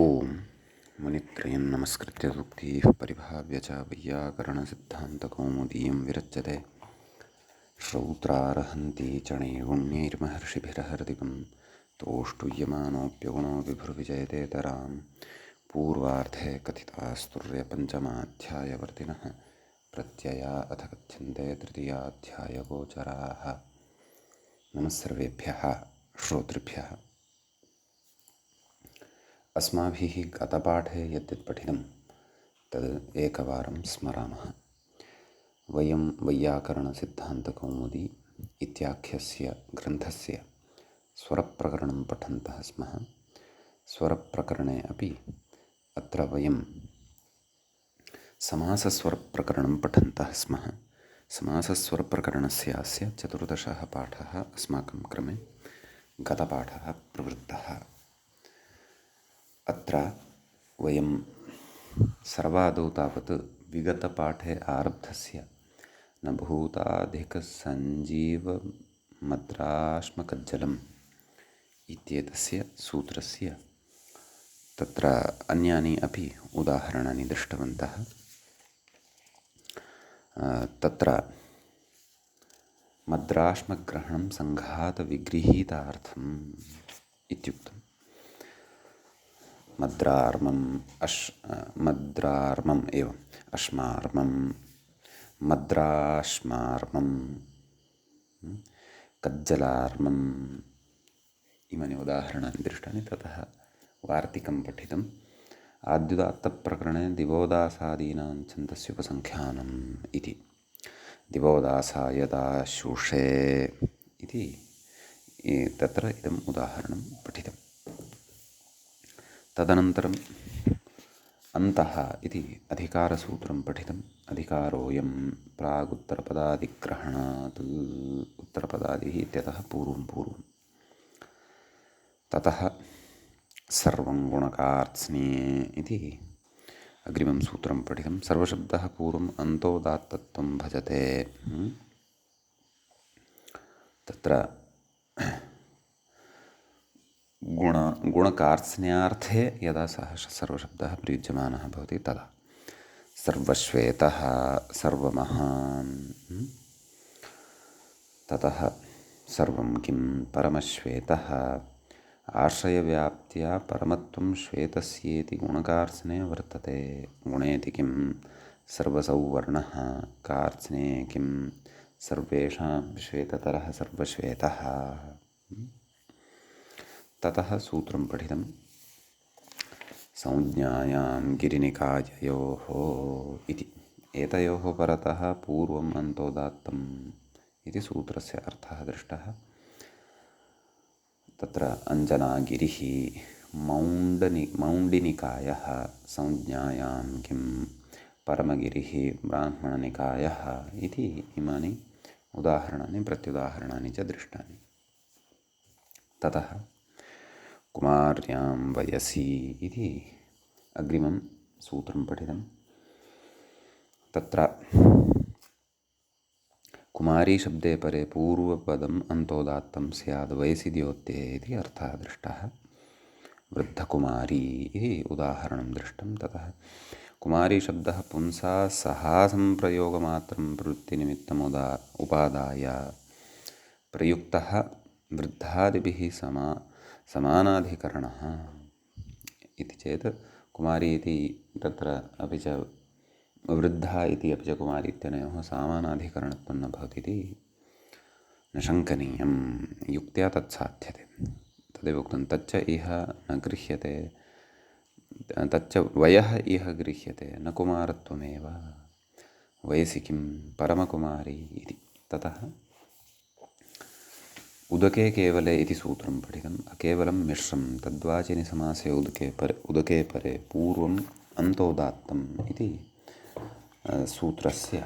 ओम मुनित्रयं नमस्कृत्य सूक्तिः परिभाव्य च वैयाकरणसिद्धान्तकौमुदीयं विरच्यते श्रौत्रार्हन्ति चणैगुण्यैर्महर्षिभिरहर्दिकं तोष्टुयमानोऽप्यगुणो विभुर्विजयतेतरां पूर्वार्धे कथितास्तुर्यपञ्चमाध्यायवर्तिनः प्रत्यया अथ कथ्यन्ते तृतीयाध्यायगोचराः। नमः सर्वेभ्यः श्रोतृभ्यः। अस्माभिः गतपाठे यद्यत् पठितं तद् एकवारं स्मरामः। वयं वैयाकरणसिद्धान्तकौमुदी इत्याख्यस्य ग्रन्थस्य स्वरप्रकरणं पठन्तः स्मः। स्वरप्रकरणे अपि अत्र वयं समासस्वरप्रकरणं पठन्तः स्मः। समासस्वरप्रकरणस्य चतुर्दशः पाठः अस्माकं क्रमे गतपाठः प्रवृत्तः। अत्र वयं सर्वादौ तावत् विगतपाठे आरब्धस्य न भूताधिकसञ्जीवमद्राश्मकज्जलम् इत्येतस्य सूत्रस्य तत्र अन्यानि अपि उदाहरणानि दृष्टवन्तः। तत्र मद्राश्मग्रहणं सङ्घातविगृहीतार्थम् इत्युक्तम्। मद्रार्मम् एवम् अश्मार्मं मद्राश्मार्मं कज्जलार्मम् इमानि उदाहरणानि दृष्टानि। ततः वार्तिकं पठितम्। आद्युदात्तप्रकरणे दिवोदासादीनां छन्दस्योपसङ्ख्यानम् इति दिवोदासा यदा शुषे इति तत्र इदम् उदाहरणं पठितम्। तदनन्तरम् अन्तः इति अधिकारसूत्रं पठितम्। अधिकारोऽयं प्रागुत्तरपदादिग्रहणात् उत्तरपदादिः इत्यतः पूर्वं ततः सर्वं गुणकार्त्स्न्ये इति अग्रिमं सूत्रं पठितं। सर्वशब्दः पूर्वम् अन्तोदात्तत्वं भजते। तत्र गुणकार्त्स्न्यार्थे यदा सः सर्वशब्दः प्रयुज्यमानः भवति तदा सर्वश्वेतः सर्वमहान् ततः सर्वं किं परमश्वेतः आश्रयव्याप्त्या परमत्वं श्वेतस्येति गुणकार्त्स्ने वर्तते। गुणेति किं सर्वसौवर्णः कार्त्स्ने किं सर्वेषां श्वेततरः सर्वश्वेतः। ततः सूत्रं पठितं। संज्ञायां गिरिनिकाययोः इति एतयोः परतः पूर्वम् अन्तोदात्तम् इति सूत्रस्य अर्थः दृष्टः। तत्र अञ्जनागिरिः मौण्डिनिकायः संज्ञायां किं परमगिरिः ब्राह्मणनिकायः इति इमानि उदाहरणानि प्रत्युदाहरणानि च दृष्टानि। ततः कुमार्यां वयसि इति अग्रिमं सूत्रं पठितं। तत्र कुमारी शब्दे परे पूर्वपदम् अन्तोदात्तं स्याद् वयसि द्योत्ये इति अर्थः दृष्टः। वृद्धकुमारी इति उदाहरणं दृष्टं। ततः कुमारी शब्दः पुंसा सहासंप्रयोगमात्रं प्रवृत्तिनिमित्तम् उपादाय प्रयुक्तः वृद्धादिभिः समानाधिकरणः इति चेत् कुमारी इति तत्र अपि च वृद्धा इति अपि च कुमारी इत्यनयोः समानाधिकरणत्वं न भवति इति न शङ्कनीयं युक्त्या तत्साध्यते। तदेव उक्तं तच्च इह न गृह्यते तच्च वयः इह गृह्यते न कुमारत्वमेव वयसि किं परमकुमारी इति। ततः उदके केवले इति सूत्रं पठितम्। अकेवलं मिश्रं तद्वाचिनि समासे उदके परे पूर्वम् अन्तोदात्तम् इति सूत्रस्य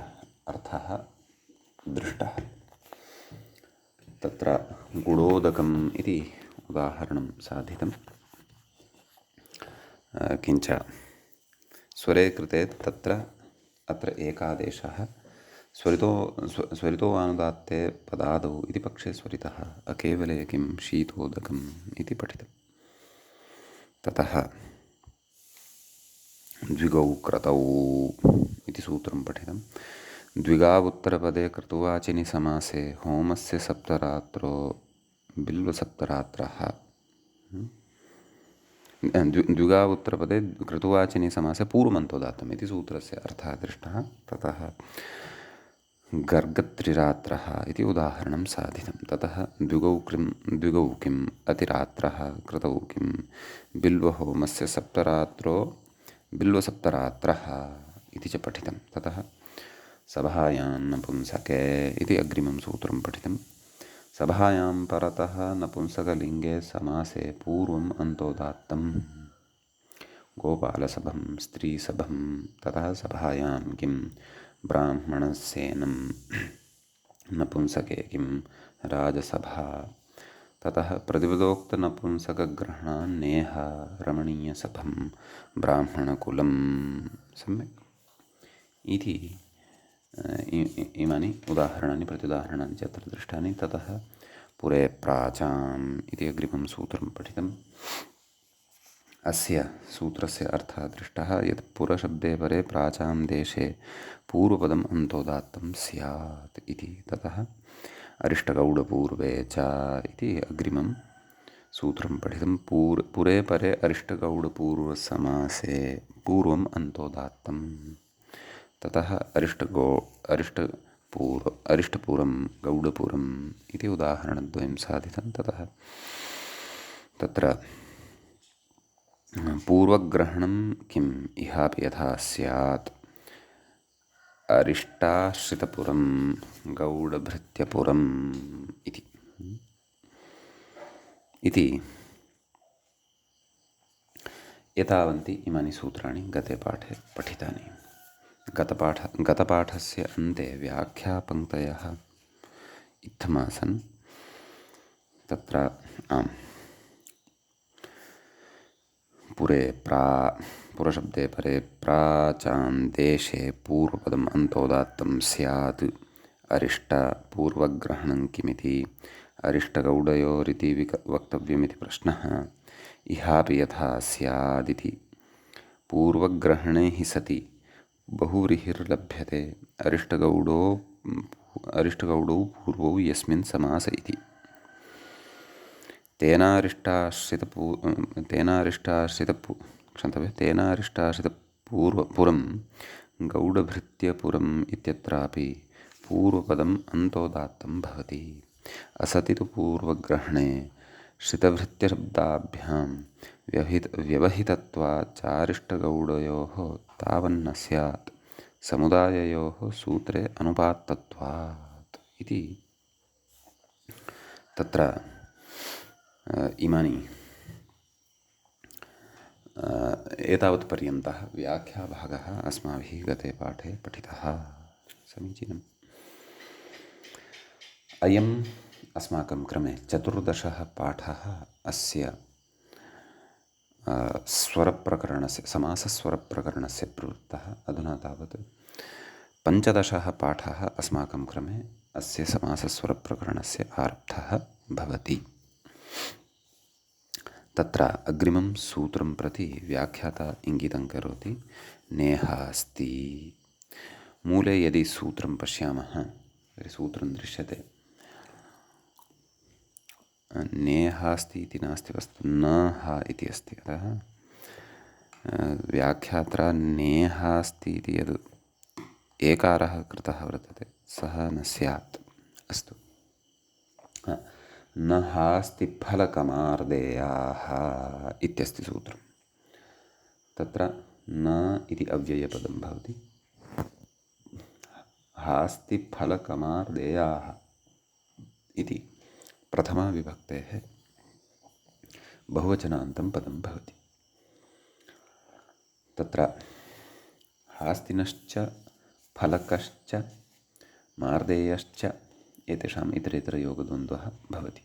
अर्थः दृष्टः। तत्र गुडोदकम् इति उदाहरणं साधितं। किञ्च स्वरे कृते अत्र एकादेशः स्वरितोऽनुदात्ते पदादौ इति पक्षे स्वरितः अकेवले किं शीतोदकम् इति पठितम्। ततः द्विगौ क्रतौ इति सूत्रं पठितं। द्विगावुत्तरपदे क्रतुवाचिनि समासे होमस्य सप्तरात्रो बिल्वसप्तरात्रः। द्विगावुत्तरपदे क्रतुवाचिनि समासे पूर्वमन्तोदात्तम् इति सूत्रस्य अर्थः दृष्टः। ततः गर्गत्रिरात्रः इति उदाहरणं साधितं। ततः द्विगौ किम् अतिरात्रः क्रतौ किं बिल्वहोमस्य सप्तरात्रो बिल्वसप्तरात्रः इति च पठितं। ततः सभायां नपुंसके इति अग्रिमं सूत्रं पठितं। सभायां परतः नपुंसकलिङ्गे समासे पूर्वम् अन्तोदात्तं। गोपालसभं स्त्रीसभं ततः सभायां किं ब्राह्मणस्येनं नपुंसके किं राजसभा। ततः प्रतिपदोक्तनपुंसकग्रहणान्नेह रमणीयसभं ब्राह्मणकुलं। सम्यक् इति इमानि उदाहरणानि प्रत्युदाहरणानि च अत्र दृष्टानि। ततः पुरे प्राचाम् इति अग्रिमं सूत्रं पठितम्। अस्य सूत्रस्य अर्थः दृष्टः यत् पुरशब्दे परे प्राचां देशे पूर्वपदम् अन्तोदात्तं स्यात् इति। ततः अरिष्टगौडपूर्वे च इति अग्रिमं सूत्रं पठितं। पुरे परे अरिष्टगौडपूर्वसमासे पूर्वम् अन्तोदात्तं। ततः अरिष्टपुरं गौडपुरम् इति उदाहरणद्वयं साधितं। ततः तत्र पूर्वग्रहणं किम् इहापि यथा स्यात् अरिष्टाश्रितपुरं गौडभृत्यपुरम् इति एतावन्ति इमानि सूत्राणि गते पाठे पठितानि। गतपाठस्य अन्ते व्याख्यापङ्क्तयः इत्थमासन्। तत्र पुरशब्दे परे प्राचां देशे पूर्वपदम् अन्तोदात्तं स्यात् अरिष्टपूर्वग्रहणं किमिति अरिष्टगौडयोरिति वक्तव्यमिति प्रश्नः। इहापि यथा स्यादिति पूर्वग्रहणे हि सति बहुव्रीहिर्लभ्यते अरिष्टगौडौ पूर्वौ यस्मिन् समास इति। तेनारिष्टाश्रितपुरं गौडभृत्यपुरम् इत्यत्रापि पूर्वपदम् अन्तोदात्तं भवति। असति तु पूर्वग्रहणे श्रितभृत्यशब्दाभ्यां व्यवहितत्वाच्चारिष्टगौडयोः तावन्न स्यात् समुदाययोः सूत्रे अनुपात्तत्वात् इति। तत्र इमानि एतावत्पर्यन्तः व्याख्याभागः अस्माभिः गते पाठे पठितः। समीचीनम्। अयम् अस्माकं क्रमे 14 पाठः अस्य स्वरप्रकरणस्य समासस्वरप्रकरणस्य प्रवृत्तः। अधुना तावत् 15 पाठः अस्माकं क्रमे अस्य समासस्वरप्रकरणस्य आरब्धः भवति। तत्र अग्रिमं सूत्रं प्रति व्याख्याता इङ्गितं करोति। नेहास्ति। मूले यदि सूत्रं पश्यामः तर्हि सूत्रं दृश्यते। नेहास्ति इति नास्ति वस्तु न हा इति अस्ति। अतः व्याख्यात्रा नेहास्ति इति यद् एकारः कृतः वर्तते सः न स्यात्। अस्तु। न हास्ति फलकमार्देयाः इत्यस्ति सूत्रं। तत्र न इति अव्ययपदं भवति। हास्ति फलकमार्देयाः इति प्रथमाविभक्तेः बहुवचनान्तं पदं भवति। तत्र हास्तिनश्च फलकश्च मार्देयश्च एतेषाम् इतरेतरयोगद्वन्द्वः भवति।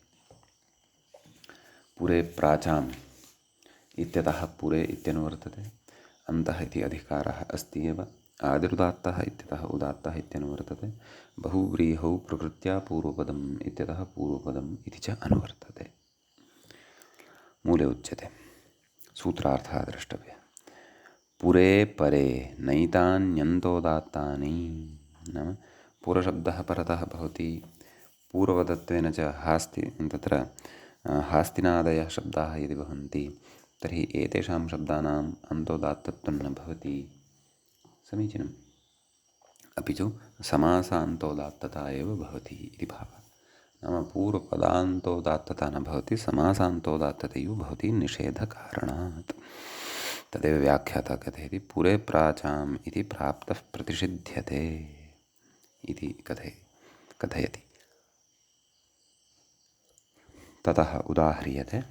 पुरे प्राचाम् इत्यतः पुरे इत्यनुवर्तते। अन्तः इति अधिकारः अस्ति एव। आदिरुदात्तः इत्यतः उदात्तः इत्यनुवर्तते। बहुव्रीहौ प्रकृत्या पूर्वपदम् इत्यतः पूर्वपदम् इति च अनुवर्तते। मूले उच्यते। सूत्रार्थः द्रष्टव्यः। पुरे परे नैतान्यन्तोदात्तानि नाम पूर्वशब्दः परतः भवति पूर्ववदत्वेन च तत्र हास्तिनादयः शब्दाः यदि भवन्ति तर्हि एतेषां शब्दानाम् अन्तोदात्तत्वं न भवति। समीचीनम्। अपि च समासान्तोदात्तता एव भवति इति भावः। नाम पूर्वपदान्तोदात्तता न भवति, समासान्तोदात्ततैव भवति निषेधकारणात्। तदेव व्याख्याता कथयति पुरे प्राचाम् इति प्राप्तः प्रतिषिध्यते इति कथयति। ततः उदाह्रियते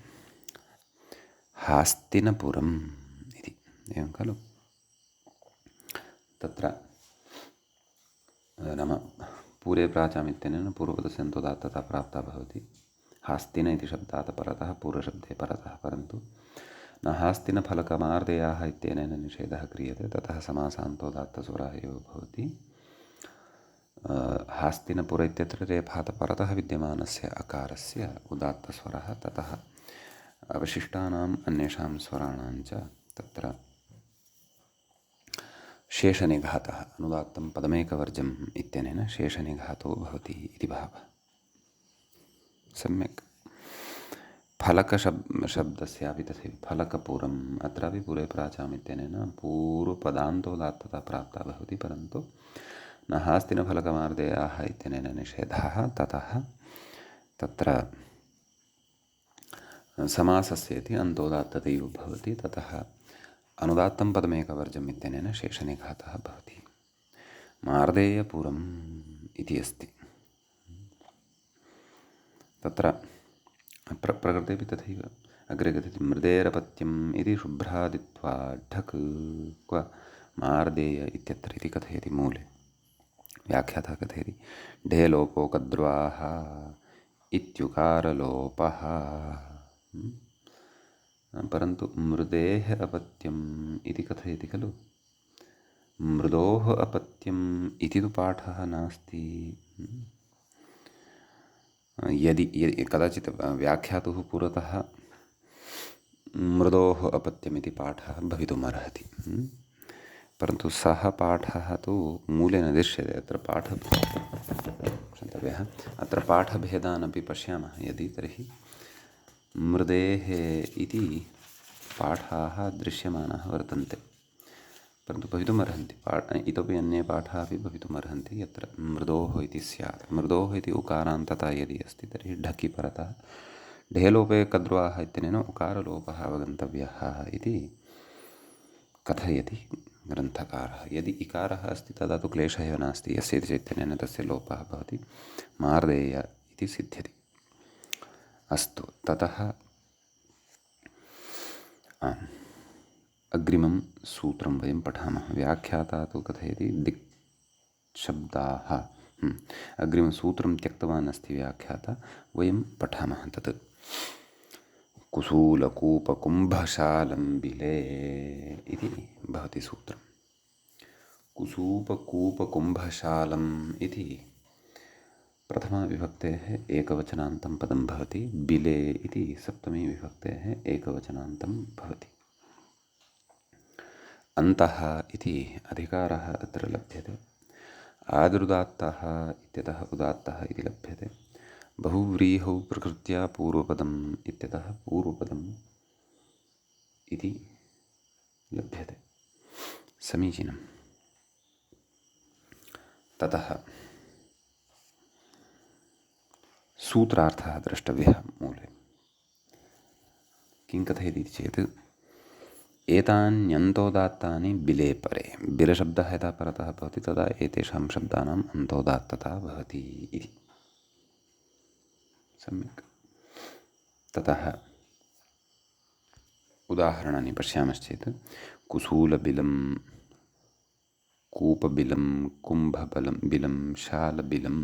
हास्तिनपुरम् इति। एवं खलु? तत्र नाम पूरे प्राचाम् इत्यनेन पूर्वपदस्य अन्तोदात्तता प्राप्ता भवति। हास्तिन इति शब्दात् परतः पूर्वशब्दे परतः, परन्तु न हास्तिनफलकमार्देयाः इत्यनेन निषेधः क्रियते, ततः समासान्तोदात्तस्वरः एव भवति। हास्तिनपुर इत्यत्र रेफात् परतः विद्यमानस्य अकारस्य उदात्तस्वरः, ततः अवशिष्टानाम् अन्येषां स्वराणां च तत्र शेषनिघातः अनुदात्तं पदमेकवर्जम् इत्यनेन शेषनिघातो भवति इति भावः। सम्यक्। फलकशब्दस्यापि तथैव फलकपुरम्, अत्रापि पुरे प्राचाम् इत्यनेन पूर्वपदान्तोदात्तता प्राप्ता भवति, परन्तु न हास्तिनफलकमार्देयाः इत्यनेन निषेधः, ततः तत्र समासस्य इति अन्तोदात्ततैव भवति, ततः अनुदात्तं पदमेकवर्जम् इत्यनेन शेषनिघातः भवति। मार्देयपुरम् इति अस्ति। तत्र प्रकृतेपि तथैव अग्रे कथयति मृदेरपत्यम् इति शुभ्रादित्वा ढक् क्व मार्देय इत्यत्र इति कथयति। मूले व्याख्यातः कथयति ढेलोपो कद्वाः इत्युकारलोपः। परन्तु मृदेः अपत्यम् इति कथयति खलु। मृदोः अपत्यम् इति तु पाठः नास्ति। यदि कदाचित् व्याख्यातुः पुरतः मृदोः अपत्यमिति पाठः भवितुमर्हति, परन्तु सः पाठः तु मूले न दृश्यते। अत्र पाठभेदान् अपि पश्यामः यदि, तर्हि मृदेः इति पाठाः दृश्यमानाः वर्तन्ते, परन्तु भवितुमर्हन्ति इतोपि अन्ये पाठाः अपि भवितुमर्हन्ति यत्र मृदोः इति स्यात्। मृदोः इति उकारान्तता यदि अस्ति तर्हि ढकि परतः ढेलोपे कद्वाः इत्यनेन उकारलोपः अवगन्तव्यः इति कथयति ग्रन्थकारः। यदि इकारः अस्ति तदा तु क्लेशः एव नास्ति, यस्य इति चैतन्येन तस्य लोपः भवति, मार्देय इति सिद्ध्यति। अस्तु, ततः अग्रिमं सूत्रं वयं पठामः। व्याख्याता तु कथयति दिक् शब्दाः। अग्रिमं सूत्रं त्यक्तवान् अस्ति व्याख्याता, वयं पठामः तत्। कुसूलकूपकुम्भशालम्बिले इति भवति सूत्रं। कुसूपकूपकुम्भशालम् इति प्रथमाविभक्तेः एकवचनान्तं पदं भवति, बिले इति सप्तमी विभक्तेः एकवचनान्तं भवति। अन्तः इति अधिकारः अत्र लभ्यते। आदिरुदात्तः इत्यतः उदात्तः इति लभ्यते। बहुव्रीहौ प्रकृत्या पूर्वपदम् इत्यतः पूर्वपदम् इति लभ्यते। समीचीनम्। ततः सूत्रार्थः द्रष्टव्यः मूले। किं कथयति चेत् एतान्यन्तोदात्तानि बिले परे। बिलशब्दः यदा परतः भवति तदा एतेषां शब्दानाम् अन्तोदात्तता भवति इति। सम्यक्। ततः उदाहरणानि पश्यामश्चेत् कुसूलबिलं, कूपबिलं, कुम्भबिलं, शालबिलं।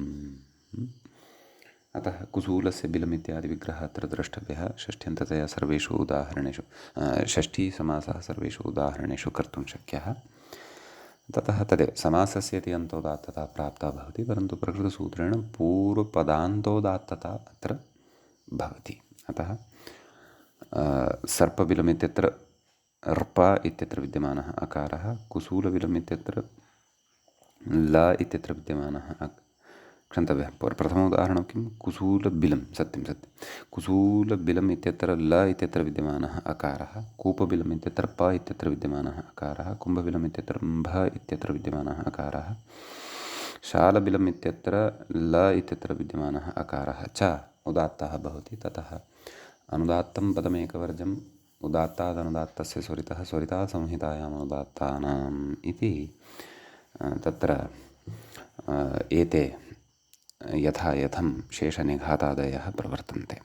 अतः कुसूलस्य बिलम् इत्यादि विग्रहः अत्र द्रष्टव्यः। षष्ठ्यन्ततया सर्वेषु उदाहरणेषु षष्ठीसमासः सर्वेषु उदाहरणेषु कर्तुं शक्यः। ततः तदेव समासस्य इति अन्तोदात्तता प्राप्ता भवति, परन्तु प्रकृतसूत्रेण पूर्वपदान्तोदात्तता अत्र भवति। अतः सर्पबिलम् इत्यत्र र्प इत्यत्र विद्यमानः अकारः, कुसूलबिलम् इत्यत्र ल इत्यत्र विद्यमानः क्षन्तव्यः। प्रथमम् उदाहरणं किं? कुसूलबिलं। सत्यं सत्यं। कुसूलबिलम् इत्यत्र ल इत्यत्र विद्यमानः अकारः, कूपबिलम् इत्यत्र प इत्यत्र विद्यमानः अकारः, कुम्भबिलम् इत्यत्र म्भ इत्यत्र विद्यमानः अकारः, शालबिलम् इत्यत्र ल इत्यत्र विद्यमानः अकारः च उदात्तः भवति। ततः अनुदात्तं पदमेकवर्जम् उदात्तादनुदात्तस्य स्वरितः स्वरितासंहितायाम् अनुदात्तानाम् इति तत्र एते यथा यथं शेषनिघातादयः प्रवर्तन्ते।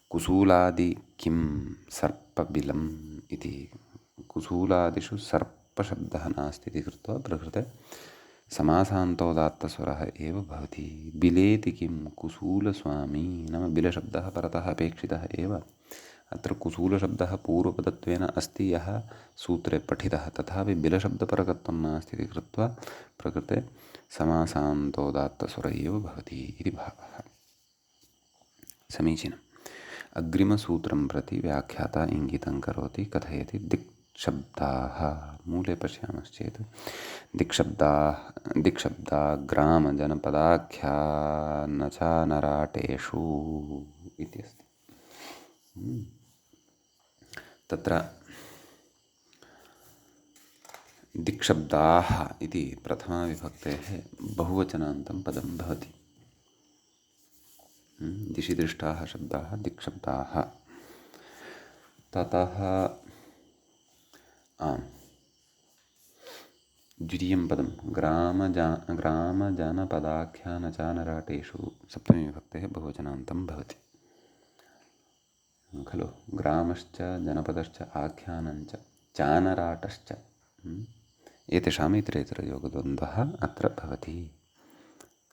कुसूलादि किं सर्पबिलम् इति, कुसूलादिषु सर्पशब्दः नास्ति इति कृत्वा प्रकृते समासान्तोदात्तस्वरः एव भवति। बिलेति किं कुसूलस्वामी, नाम बिलशब्दः परतः अपेक्षितः एव। अत्र कुसूलशब्दः पूर्वपदत्वेन अस्ति यः सूत्रे पठितः, तथापि बिलशब्दपरकत्वं नास्ति इति कृत्वा प्रकृते समासान्तोदात्तस्वर एव भवति इति भावः। समीचीनम्। अग्रिमसूत्रं प्रति व्याख्याता इङ्गितं करोति, कथयति दिक्शब्दाः। मूले पश्यामश्चेत् दिक्शब्दा ग्रामजनपदाख्या न च नराटेषु इति अस्ति। तत्र दिक्शब्दाः इति प्रथमाविभक्तेः बहुवचनान्तं पदं भवति। दिशि दृष्टाः शब्दाः दिक्शब्दाः। ततः द्वितीयं पदं ग्रामजनपदाख्यानचानराटेषु सप्तमीविभक्तेः बहुवचनान्तं भवति खलु। ग्रामश्च जनपदश्च आख्यानञ्च चानराटश्च एतेषाम् इतरेतरयोगद्वन्द्वः अत्र भवति।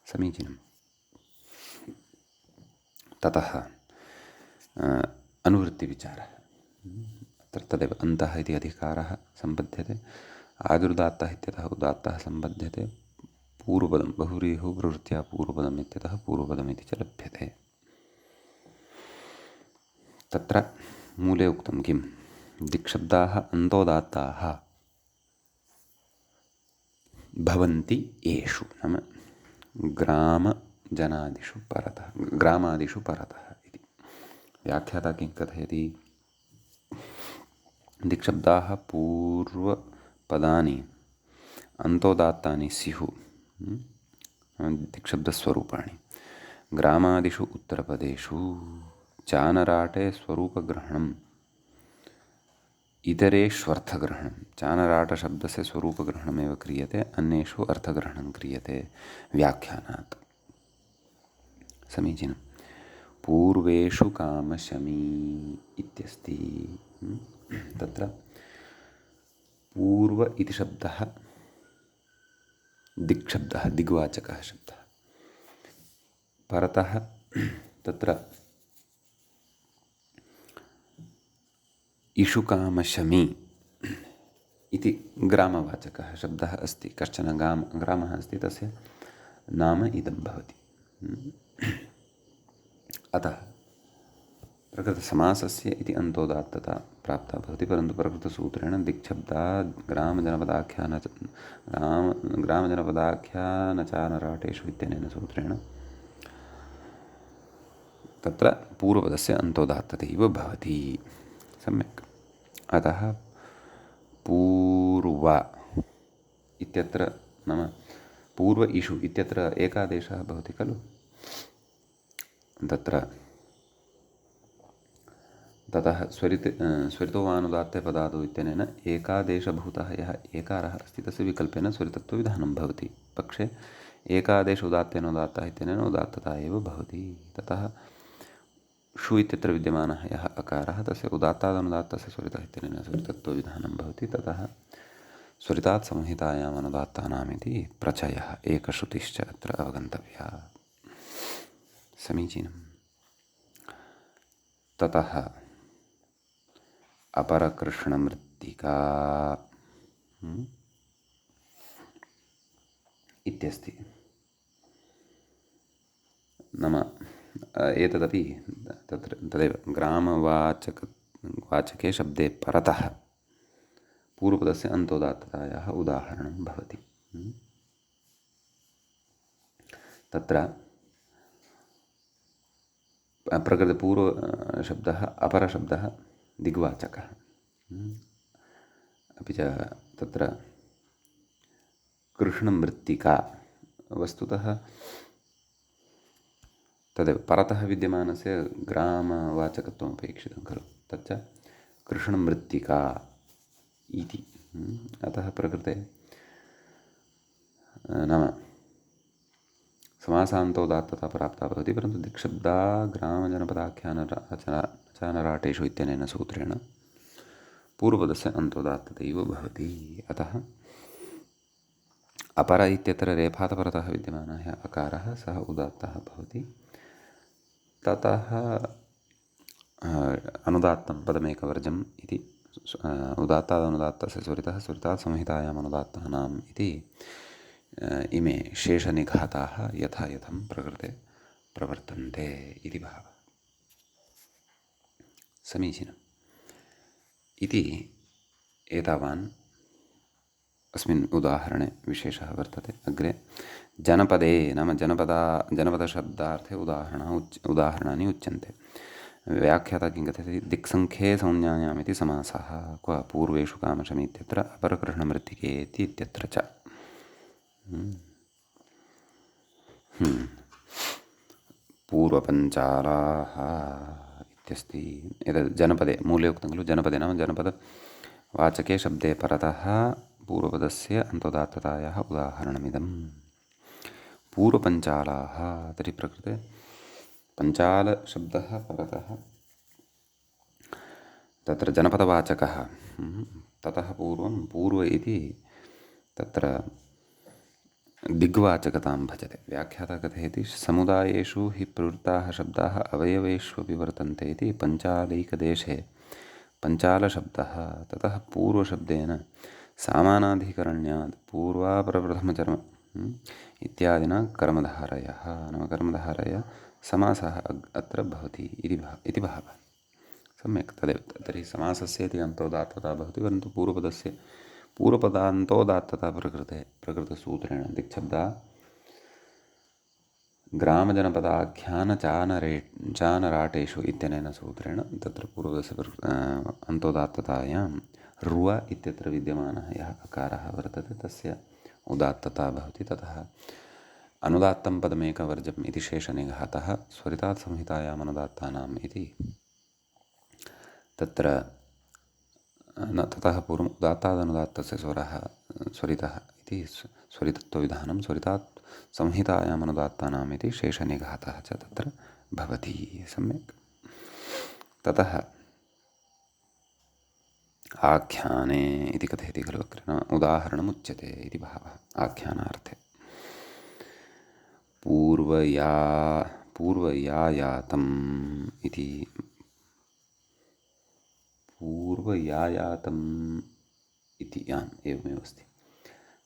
समीचीनम्। ततः अनुवृत्तिविचारः। अत्र तदेव अन्तः इति अधिकारः सम्बध्यते, आदिरुदात्तः इत्यतः उदात्तः सम्बध्यते, पूर्वपदं बहुव्रीहि प्रवृत्त्या पूर्वपदम् इत्यतः पूर्वपदमिति च लभ्यते। तत्र मूले उक्तं किं? दिक्शब्दाः अन्तोदात्ताः भवन्ति येषु, नाम ग्रामजनादिषु परतः, ग्रामादिषु परतः इति। व्याख्याता किं कथयति? दिक्शब्दाः पूर्वपदानि अन्तोदात्तानि स्युः, दिक्शब्दस्वरूपाणि। ग्रामादिषु उत्तरपदेषु चानराटे स्वरूपग्रहणम्, इतरेष्वर्थग्रहणं। चानराटशब्दस्य स्वरूपग्रहणमेव क्रियते, अन्येषु अर्थग्रहणं क्रियते व्याख्यानात्। समीचीनं। पूर्वेषु कामशमी इत्यस्ति। तत्र पूर्व इति शब्दः दिक्शब्दः, दिग्वाचकः शब्दः। परतः तत्र इषुकामशमी इति ग्रामवाचकः शब्दः अस्ति। कश्चन ग्रामः अस्ति, तस्य नाम इदं भवति। अतः प्रकृतसमासस्य इति अन्तोदात्तता प्राप्ता भवति, परन्तु प्रकृतसूत्रेण दिक्शब्दा ग्रामजनपदाख्यानचानराटेषु इत्यनेन सूत्रेण तत्र पूर्वपदस्य अन्तोदात्ततैव भवति। सम्यक्। अतः पूर्व इत्यत्र, नाम पूर्व इषु इत्यत्र एकादेशः भवति खलु। तत्र ततः स्वरितोवानुदात्ते पदादौ इत्यनेन एकादेशभूतः यः एकारः अस्ति तस्य विकल्पेन स्वरितत्वविधानं भवति। पक्षे एकादेश उदात्तेन उदात्तः इत्यनेन उदात्तता एव भवति। ततः षु इत्यत्र विद्यमानः यः अकारः तस्य उदात्तादनुदात्तस्य स्वरितः इत्यनेन स्वरितत्वविधानं भवति। ततः स्वरितात् संहितायाम् अनुदात्तानामिति प्रचयः, एकश्रुतिश्च अत्र अवगन्तव्या। समीचीनम्। ततः अपरकृष्णमृत्तिका इत्यस्ति। नाम एतदपि तत्र तदेव वाचके शब्दे परतः पूर्वपदस्य अन्तोदात्ततायाः उदाहरणं भवति। तत्र प्रकृतिपूर्वशब्दः अपरशब्दः दिग्वाचकः। अपि च तत्र कृष्णमृत्तिका वस्तुतः तदेव परतः विद्यमानस्य ग्रामवाचकत्वम् अपेक्षितं खलु, तच्च कृष्णमृत्तिका इति। अतः प्रकृते नाम समासान्तोदात्तता प्राप्ता भवति, परन्तु दिक्शब्दा ग्रामजनपदाख्यानराटेषु इत्यनेन सूत्रेण पूर्वपदस्य अन्तोदात्ततैव भवति। अतः अपर इत्यत्र रेफातपरतः विद्यमानः अकारः सः उदात्तः भवति। ततः अनुदात्तं पदमेकवर्जम् इति उदात्तादनुदात्तस्य स्वरितः स्वरितात् संहितायाम् अनुदात्तानाम् इति इमे शेषनिघाताः यथा यथं प्रकृते प्रवर्तन्ते इति भावः। समीचीनम् इति एतावान् अस्मिन् उदाहरणे विशेषः वर्तते। अग्रे जनपदे नाम जनपदशब्दार्थे उदाहरणानि उच्यन्ते। व्याख्याता किं कथयति? दिक्सङ्ख्ये संज्ञायामिति समासः क्व पूर्वेषु कामशमी इत्यत्र अपरकृष्णमृत्तिकेति इत्यत्र च। पूर्वपञ्चालाः इत्यस्ति। एतद् जनपदे मूले उक्तं खलु, जनपदे नाम जनपदवाचके शब्दे परतः पूर्वपदस्य अन्तोदात्ततायाः उदाहरणमिदं। पूर्वपञ्चालाः तर्हि प्रकृते पञ्चालशब्दः परतः तत्र जनपदवाचकः। ततः पूर्वं पूर्व इति तत्र दिग्वाचकतां भजते। व्याख्याता कथयति समुदायेषु हि प्रवृत्ताः शब्दाः अवयवेष्वपि वर्तन्ते इति पञ्चालैकदेशे पञ्चालशब्दः ततः पूर्वशब्देन सामानाधिकरण्यात् पूर्वापरप्रथमचर्म इत्यादिना कर्मधारयः नाम कर्मधारय समासः अत्र भवति इति भावः। सम्यक् तदेव। तर्हि समासस्य इति अन्तोदात्तता भवति, परन्तु पूर्वपदान्तोदात्तता प्रकृतसूत्रेण दिक्शब्दा ग्रामजनपदाख्यानचानराटेषु इत्यनेन सूत्रेण तत्र पूर्वपदस्य अन्तोदात्ततायां रुव इत्यत्र विद्यमानः यः अकारः वर्तते तस्य उदात्तता भवति। ततः अनुदात्तं पदमेकवर्जम् इति शेषनिघातः स्वरितात् संहितायाम् अनुदात्तानाम् इति तत्र ततः पूर्वम् उदात्तादनुदात्तस्य स्वरितः इति स्वरितत्वविधानं स्वरितात् संहितायाम् अनुदात्तानाम् इति शेषनिघातः च तत्र भवति। सम्यक्। ततः आख्याने इति कथयति खलु अग्रे, नाम उदाहरणमुच्यते इति भावः आख्यानार्थे। पूर्वयायातम् इति पूर्वयायातम् इति एवमेव अस्ति।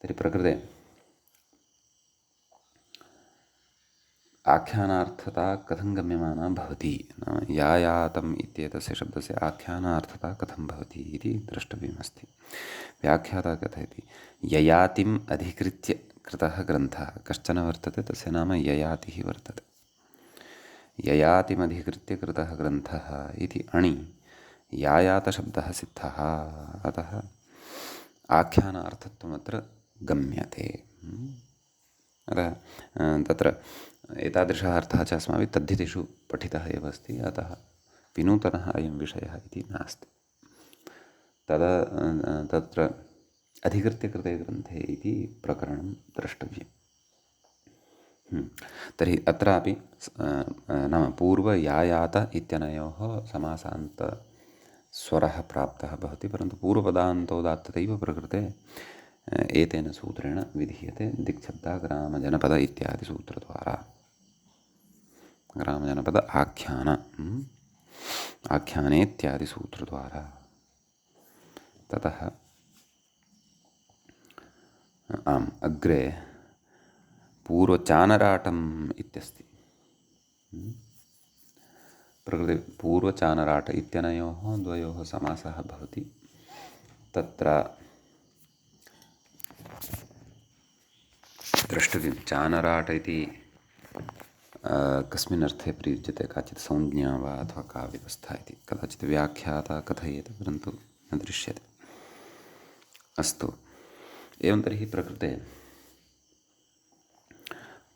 तर्हि प्रकृते आख्यानार्थता कथं गम्यमाना भवति, नाम यायातम् इत्येतस्य शब्दस्य आख्यानार्थता कथं भवति इति द्रष्टव्यमस्ति। व्याख्याता कथयति ययातिम् अधिकृत्य कृतः ग्रन्थः कश्चन वर्तते, तस्य नाम ययातिः वर्तते। ययातिमधिकृत्य कृतः ग्रन्थः इति अणि यायातशब्दः सिद्धः। अतः आख्यानार्थत्वमत्र गम्यते। अतः तत्र एतादृशः अर्थः च अस्माभिः तद्धितेषु पठितः एव अस्ति। अतः विनूतनः अयं विषयः इति नास्ति। तत्र अधिकृत्य कृते ग्रन्थे इति प्रकरणं द्रष्टव्यम्। तर्हि अत्रापि नाम पूर्वयायात इत्यनयोः समासान्तस्वरः प्राप्तः भवति, परन्तु पूर्वपदान्तोदात्ततैव प्रकृते एतेन सूत्रेण विधीयते दिक्शब्दा ग्रामजनपद इत्यादि सूत्रद्वारा। ग्रामजनपद आख्यानेत्यादि सूत्रद्वारा। ततः अग्रे पूर्वचानराटम् इत्यस्ति। पूर्वचानराट इत्यनयोः द्वयोः समासः भवति। तत्र द्रष्टव्यं चानराट इति कस्मिन् अर्थे प्रयुज्यते, काचित् संज्ञा वा अथवा का व्यवस्था इति कदाचित् व्याख्याता कथयेत्, परन्तु न दृश्यते। अस्तु, एवं तर्हि प्रकृते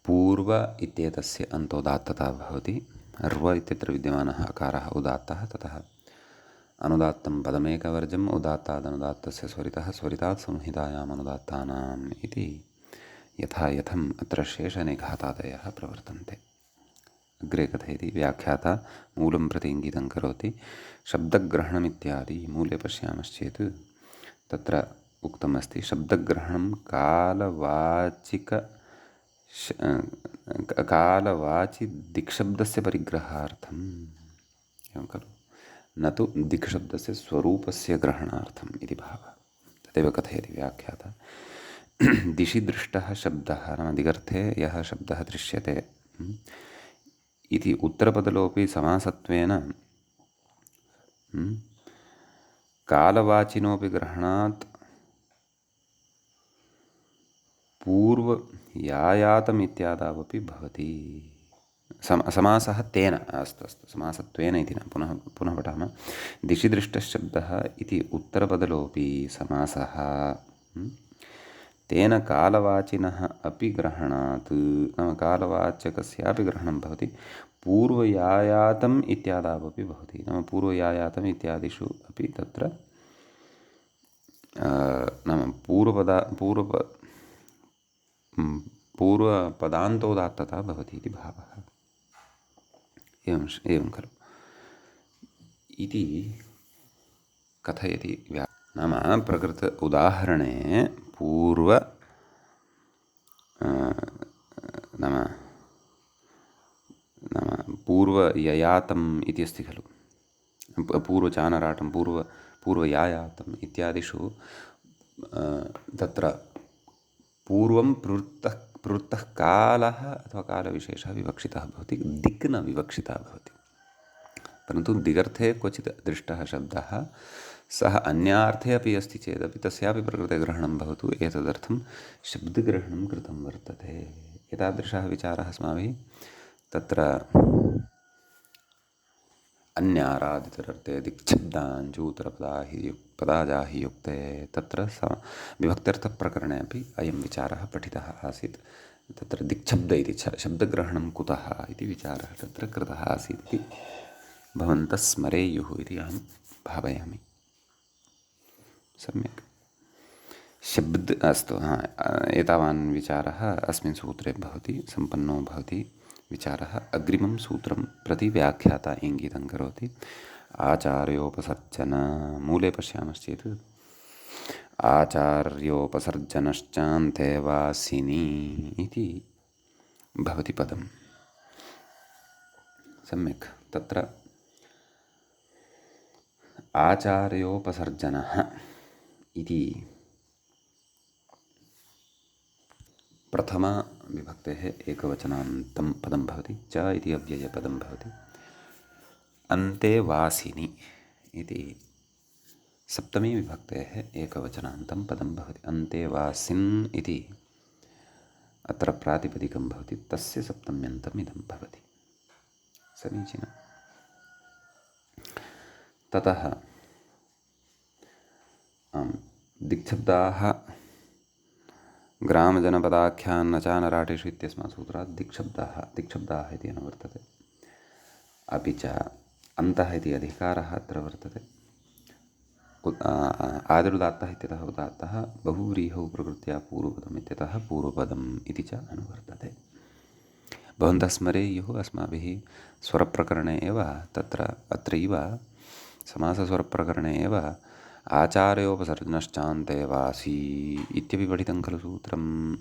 पूर्व इत्येतस्य अन्तोदात्तता भवति। अर्व इत्यत्र विद्यमानः अकारः उदात्तः, ततः अनुदात्तं पदमेकवर्जम् उदात्तादनुदात्तस्य स्वरितः स्वरितात् संहितायाम् अनुदात्तानाम् इति यथा यथम् अत्र शेषनिघातादयः प्रवर्तन्ते। अग्रे कथयति व्याख्याता मूलं प्रति इङ्गितं करोति। शब्दग्रहणमित्यादि मूले पश्यामश्चेत् तत्र उक्तमस्ति शब्दग्रहणं कालवाचि दिक्शब्दस्य परिग्रहार्थम्, एवं खलु, न तु दिक्शब्दस्य स्वरूपस्य ग्रहणार्थम् इति भावः। तदेव कथयति व्याख्याता। दिशि दृष्टः शब्दः नाम दिगर्थे यः शब्दः दृश्यते इति उत्तरपदलोपि समासत्वेन कालवाचिनोपि ग्रहणात् पूर्वयायातमित्यादावपि भवति। समासः तेन, अस्तु समासत्वेन इति न, पुनः पठामः। दिशि दृष्टशब्दः इति उत्तरपदलोपि समासः तेन कालवाचिनः अपि ग्रहणात् नाम कालवाचकस्यापि ग्रहणं भवति, पूर्वयायातम् इत्यादावपि भवति। नाम पूर्वयायातम् इत्यादिषु अपि तत्र नाम पूर्वपदान्तोदात्तता भवति इति भावः। एवं खलु इति कथयति नाम प्रकृत उदाहरणे पूर्वययातम् इति अस्ति खलु, पूर्वचानराटं पूर्वयायातम् इत्यादिषु तत्र पूर्वं प्रवृत्तः कालः अथवा कालविशेषः विवक्षितः भवति, दिक् न विवक्षिता भवति। परन्तु दिगर्थे क्वचित् दृष्टः शब्दः सः अन्यार्थे अपि अस्ति चेदपि तस्यापि प्रकृते ग्रहणं भवतु, एतदर्थं शब्दग्रहणं कृतं वर्तते। एतादृशः विचारः अस्माभिः तत्र अन्यारादितरर्थे दिक्शब्दाञ्चूतरपदाजाहि युक्ते तत्र विभक्त्यर्थप्रकरणे अपि अयं विचारः पठितः आसीत्। तत्र दिक्शब्द इति शब्दग्रहणं कुतः इति विचारः तत्र कृतः आसीत् इति भवन्तः स्मरेयुः इति अहं भावयामि। सम्यक् अस्तु, एतावान् विचारः अस्मिन् सूत्रे भवति, सम्पन्नो भवति विचारः। अग्रिमं सूत्रं प्रति व्याख्याता इङ्गितं करोति। आचार्योपसर्जन मूले पश्यामश्चेत् आचार्योपसर्जनश्चान्ते वासिनी इति भवति पदम्। सम्यक्, तत्र आचार्योपसर्जनः इति प्रथमा विभक्तेः एकवचनान्तं पदं भवति। च इति अव्ययपदं भवति। अन्ते वासिनि इति सप्तमी विभक्तेः एकवचनान्तं पदं भवति। अन्ते वासिन् इति अत्र प्रातिपदिकं भवति, तस्य सप्तम्यन्तम् इदं भवति। समीचीनम्। ततः दिक्शब्दाः ग्रामजनपदाख्यान्नचानराटेषु इत्यस्मात् सूत्रात् दिक्शब्दाः इति न वर्तते। अपि च अन्तः इति अधिकारः अत्र वर्तते। आदिरुदात्तः इत्यतः उदात्तः, बहुव्रीहौ प्रकृत्या पूर्वपदम् इत्यतः पूर्वपदम् इति च अनुवर्तते। भवन्तः स्मरेयुः अस्माभिः स्वरप्रकरणे एव अत्रैव समासस्वरप्रकरणे एव आचार्योपसर्जनश्चान्ते वासी इत्यपि पठितं खलु सूत्रं।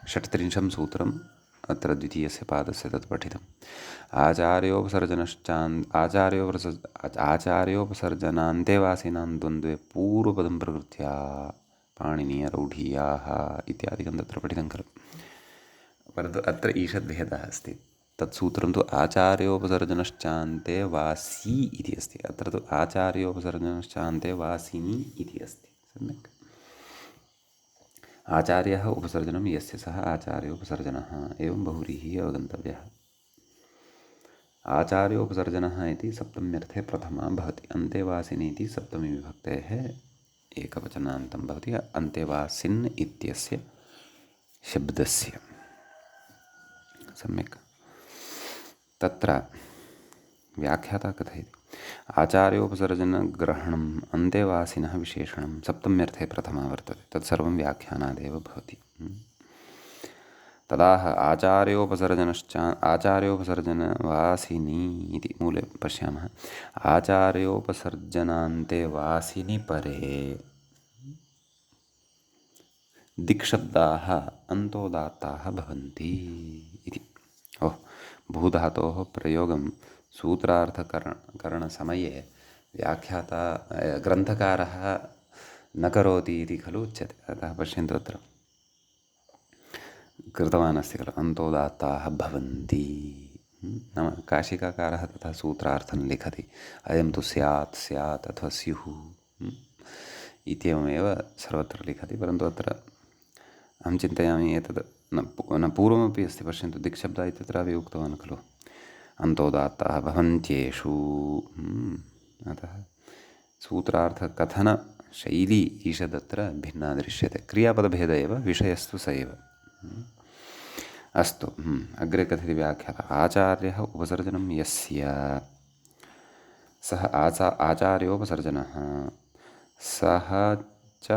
36 सूत्रम् अत्र द्वितीयस्य पादस्य तत् पठितम्। आचार्योपसर्जनान्ते वासिनां द्वन्द्वे पूर्वपदं प्रकृत्या पाणिनीयरौढीयाः इत्यादिकं तत्र पठितं खलु। परन्तु अत्र ईषद्भेदः अस्ति। तत्सूत्रं तु आचार्योपसर्जनश्चान्ते वासी इति अस्ति। अत्र तु आचार्योपसर्जनश्चान्ते वासिनी इति अस्ति। सम्यक्। आचार्यः उपसर्जनं यस्य सः आचार्योपसर्जनः, एवं बहुव्रीहिः अवगन्तव्यः। आचार्योपसर्जनः इति सप्तम्यर्थे प्रथमा भवति। अन्तेवासिनी इति सप्तमी विभक्तेः एकवचनान्तं भवति अन्तेवासिन् इत्यस्य शब्दस्य। सम्यक्। तत्र व्याख्याता कथयति आचार्योपसर्जनग्रहणम् अन्तेवासिनः विशेषणं सप्तम्यर्थे प्रथमा वर्तते। तत्सर्वं व्याख्यानादेव भवति। तदाह आचार्योपसर्जनवासिनी इति मूले पश्यामः। आचार्योपसर्जनान्ते वासिनि परे दिक्शब्दाः अन्तोदात्ताः भवन्ति इति। भूधातोः प्रयोगं सूत्रार्थकरणसमये व्याख्याता ग्रन्थकारः न करोति इति खलु उच्यते। अतः पश्यन्तु अत्र कृतवान् अस्ति खलु अन्तोदात्ताः भवन्ति। नाम काशिकाकारः तथा सूत्रार्थं लिखति। अयं तु स्यात् स्यात् अथवा स्युः इत्येवमेव सर्वत्र लिखति। परन्तु अत्र अहं चिन्तयामि एतद् न पूर्वमपि अस्ति। पश्यन्तु दिक्शब्दः इत्यत्रापि उक्तवान् खलु अन्तोदात्ताः भवन्त्येषु। अतः सूत्रार्थकथनशैली ईषदत्र भिन्ना दृश्यते। क्रियापदभेद एव, विषयस्तु स एव। अस्तु, अग्रे कथयति व्याख्याता आचार्यः उपसर्जनं यस्य सः आचार्योपसर्जनः सः च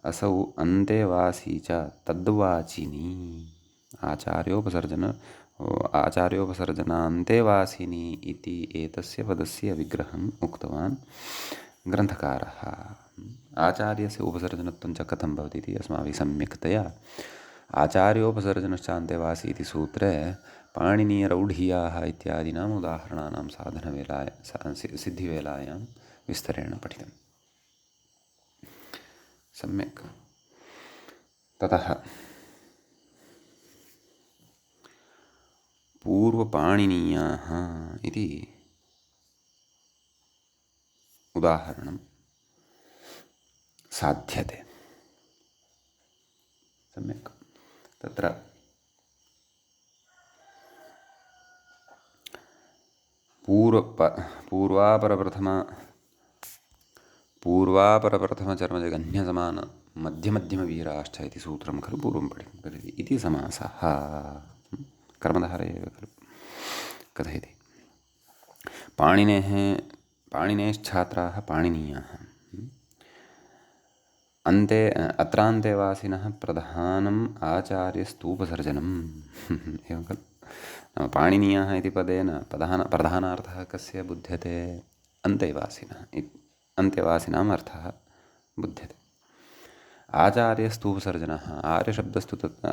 असौ अन्तेवासी च तद्वाचिनी। आचार्योपसर्जनान्तेवासिनी इति एतस्य पदस्य विग्रहम् उक्तवान् ग्रन्थकारः। आचार्यस्य उपसर्जनत्वं च कथं भवति इति अस्माभिः सम्यक्तया आचार्योपसर्जनश्चान्तेवासी इति सूत्रे पाणिनीयरौढीयाः इत्यादीनाम् उदाहरणानां सिद्धिवेलायां विस्तरेण पठितम्। सम्यक्। ततः पूर्वपाणिनीयाः इति उदाहरणं साध्यते। सम्यक्। तत्र पूर्वापरप्रथमचर्मजघन्यसमान मध्यमध्यमवीराश्च इति सूत्रं खलु पूर्वं पठितं इति समासः कर्मधारय एव खलु कथयति। पाणिनेश्छात्राः पाणिनीयाः अत्रान्तेवासिनः प्रधानम् आचार्यस्तूपसर्जनम् एवं खलु। पाणिनीयाः इति पदेन प्रधानार्थः कस्य बुध्यते? अन्तेवासिनाम् अर्थः बुध्यते। आचार्यस्तूपसर्जनः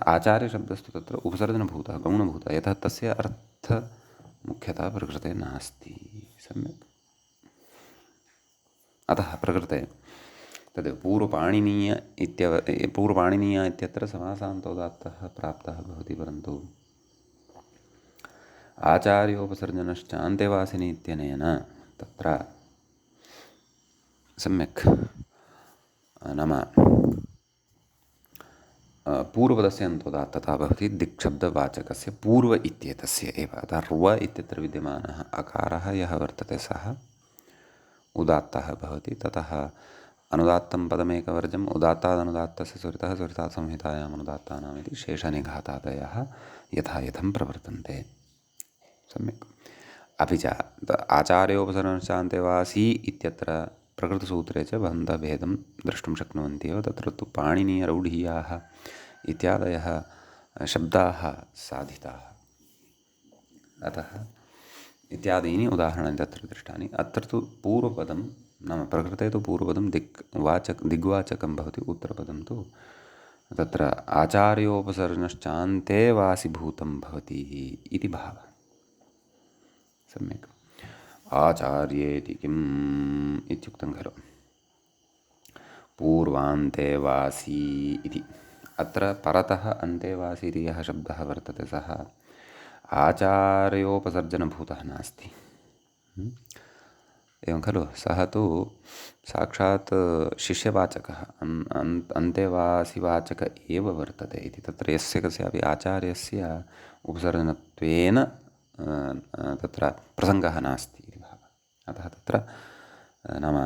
आचार्यशब्दस्तु तत्र उपसर्जनभूतः गौणभूतः, यतः तस्य अर्थः मुख्यतः प्रकृते नास्ति। सम्यक्। अतः प्रकृते तद् पूर्वपाणिनीय इत्यत्र समासान्तोदात्तः प्राप्तः भवति। परन्तु आचार्योपसर्जनश्चान्तेवासिनी इत्यनेन तत्र सम्यक् नाम पूर्वपदस्य अन्तोदात्तता भवति दिक्शब्दवाचकस्य पूर्व इत्येतस्य एव। अतः र्व इत्यत्र विद्यमानः अकारः यः वर्तते सः उदात्तः भवति। ततः अनुदात्तं पदमेकवर्जम् उदात्तादनुदात्तस्य स्वरितः स्वरितात् संहितायाम् अनुदात्तानाम् इति शेषनिघातादयः यथा यथं प्रवर्तन्ते। सम्यक्। अपि च आचार्योपसर्जनश्चान्तेवासी इत्यत्र प्रकृतसूत्रे च भवन्तः भेदं द्रष्टुं शक्नुवन्ति एव। तत्र तु पाणिनीयरौढीयाः इत्यादयः शब्दाः साधिताः। अतः इत्यादीनि उदाहरणानि तत्र दृष्टानि। अत्र तु पूर्वपदं नाम प्रकृते तु पूर्वपदं दिग्वाचकं भवति, उत्तरपदं तु तत्र आचार्योपसर्जनश्चान्तेवासिभूतं भवति इति भावः। सम्यक्। आचार्येति किम् इत्युक्तं खलु पूर्वान्तेवासी इति। अत्र परतः अन्तेवासी इति यः शब्दः वर्तते सः आचार्योपसर्जनभूतः नास्ति। एवं खलु, सः तु साक्षात् शिष्यवाचकः, अन्तेवासिवाचक एव वर्तते इति। तत्र यस्य कस्यापि आचार्यस्य उपसर्जनत्वेन तत्र प्रसङ्गः नास्ति इति भावः। अतः तत्र नाम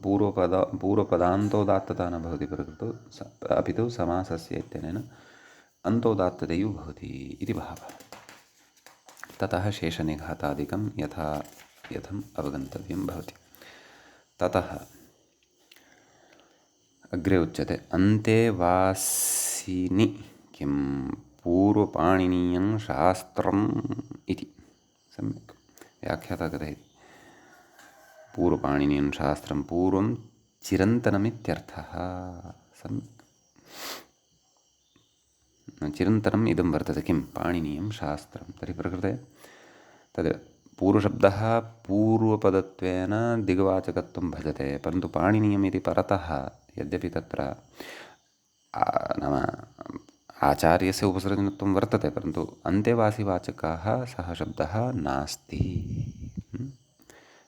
पूर्वपदान्तोदात्तता न भवति प्रकृतौ, अपि तु समासस्य इत्यनेन अन्तोदात्ततैव भवति इति भावः। ततः शेषनिघातादिकं यथम् अवगन्तव्यं भवति। ततः अग्रे उच्यते अन्तेवासिनि किं पूर्वपाणिनीयं शास्त्रम् इति। सम्यक् व्याख्याता कथयति। पूर्वपाणिनीयं शास्त्रं पूर्वं चिरन्तनमित्यर्थः। सम्यक् चिरन्तनम् इदं वर्तते। किं पाणिनीयं शास्त्रं। तर्हि प्रकृते तद् पूर्वशब्दः पूर्वपदत्वेन दिग्वाचकत्वं भजते, परन्तु पाणिनीयम् इति परतः यद्यपि तत्र नाम आचार्यस्य उपसर्जनत्वं वर्तते, परन्तु अन्तेवासिवाचकः सः शब्दः नास्ति।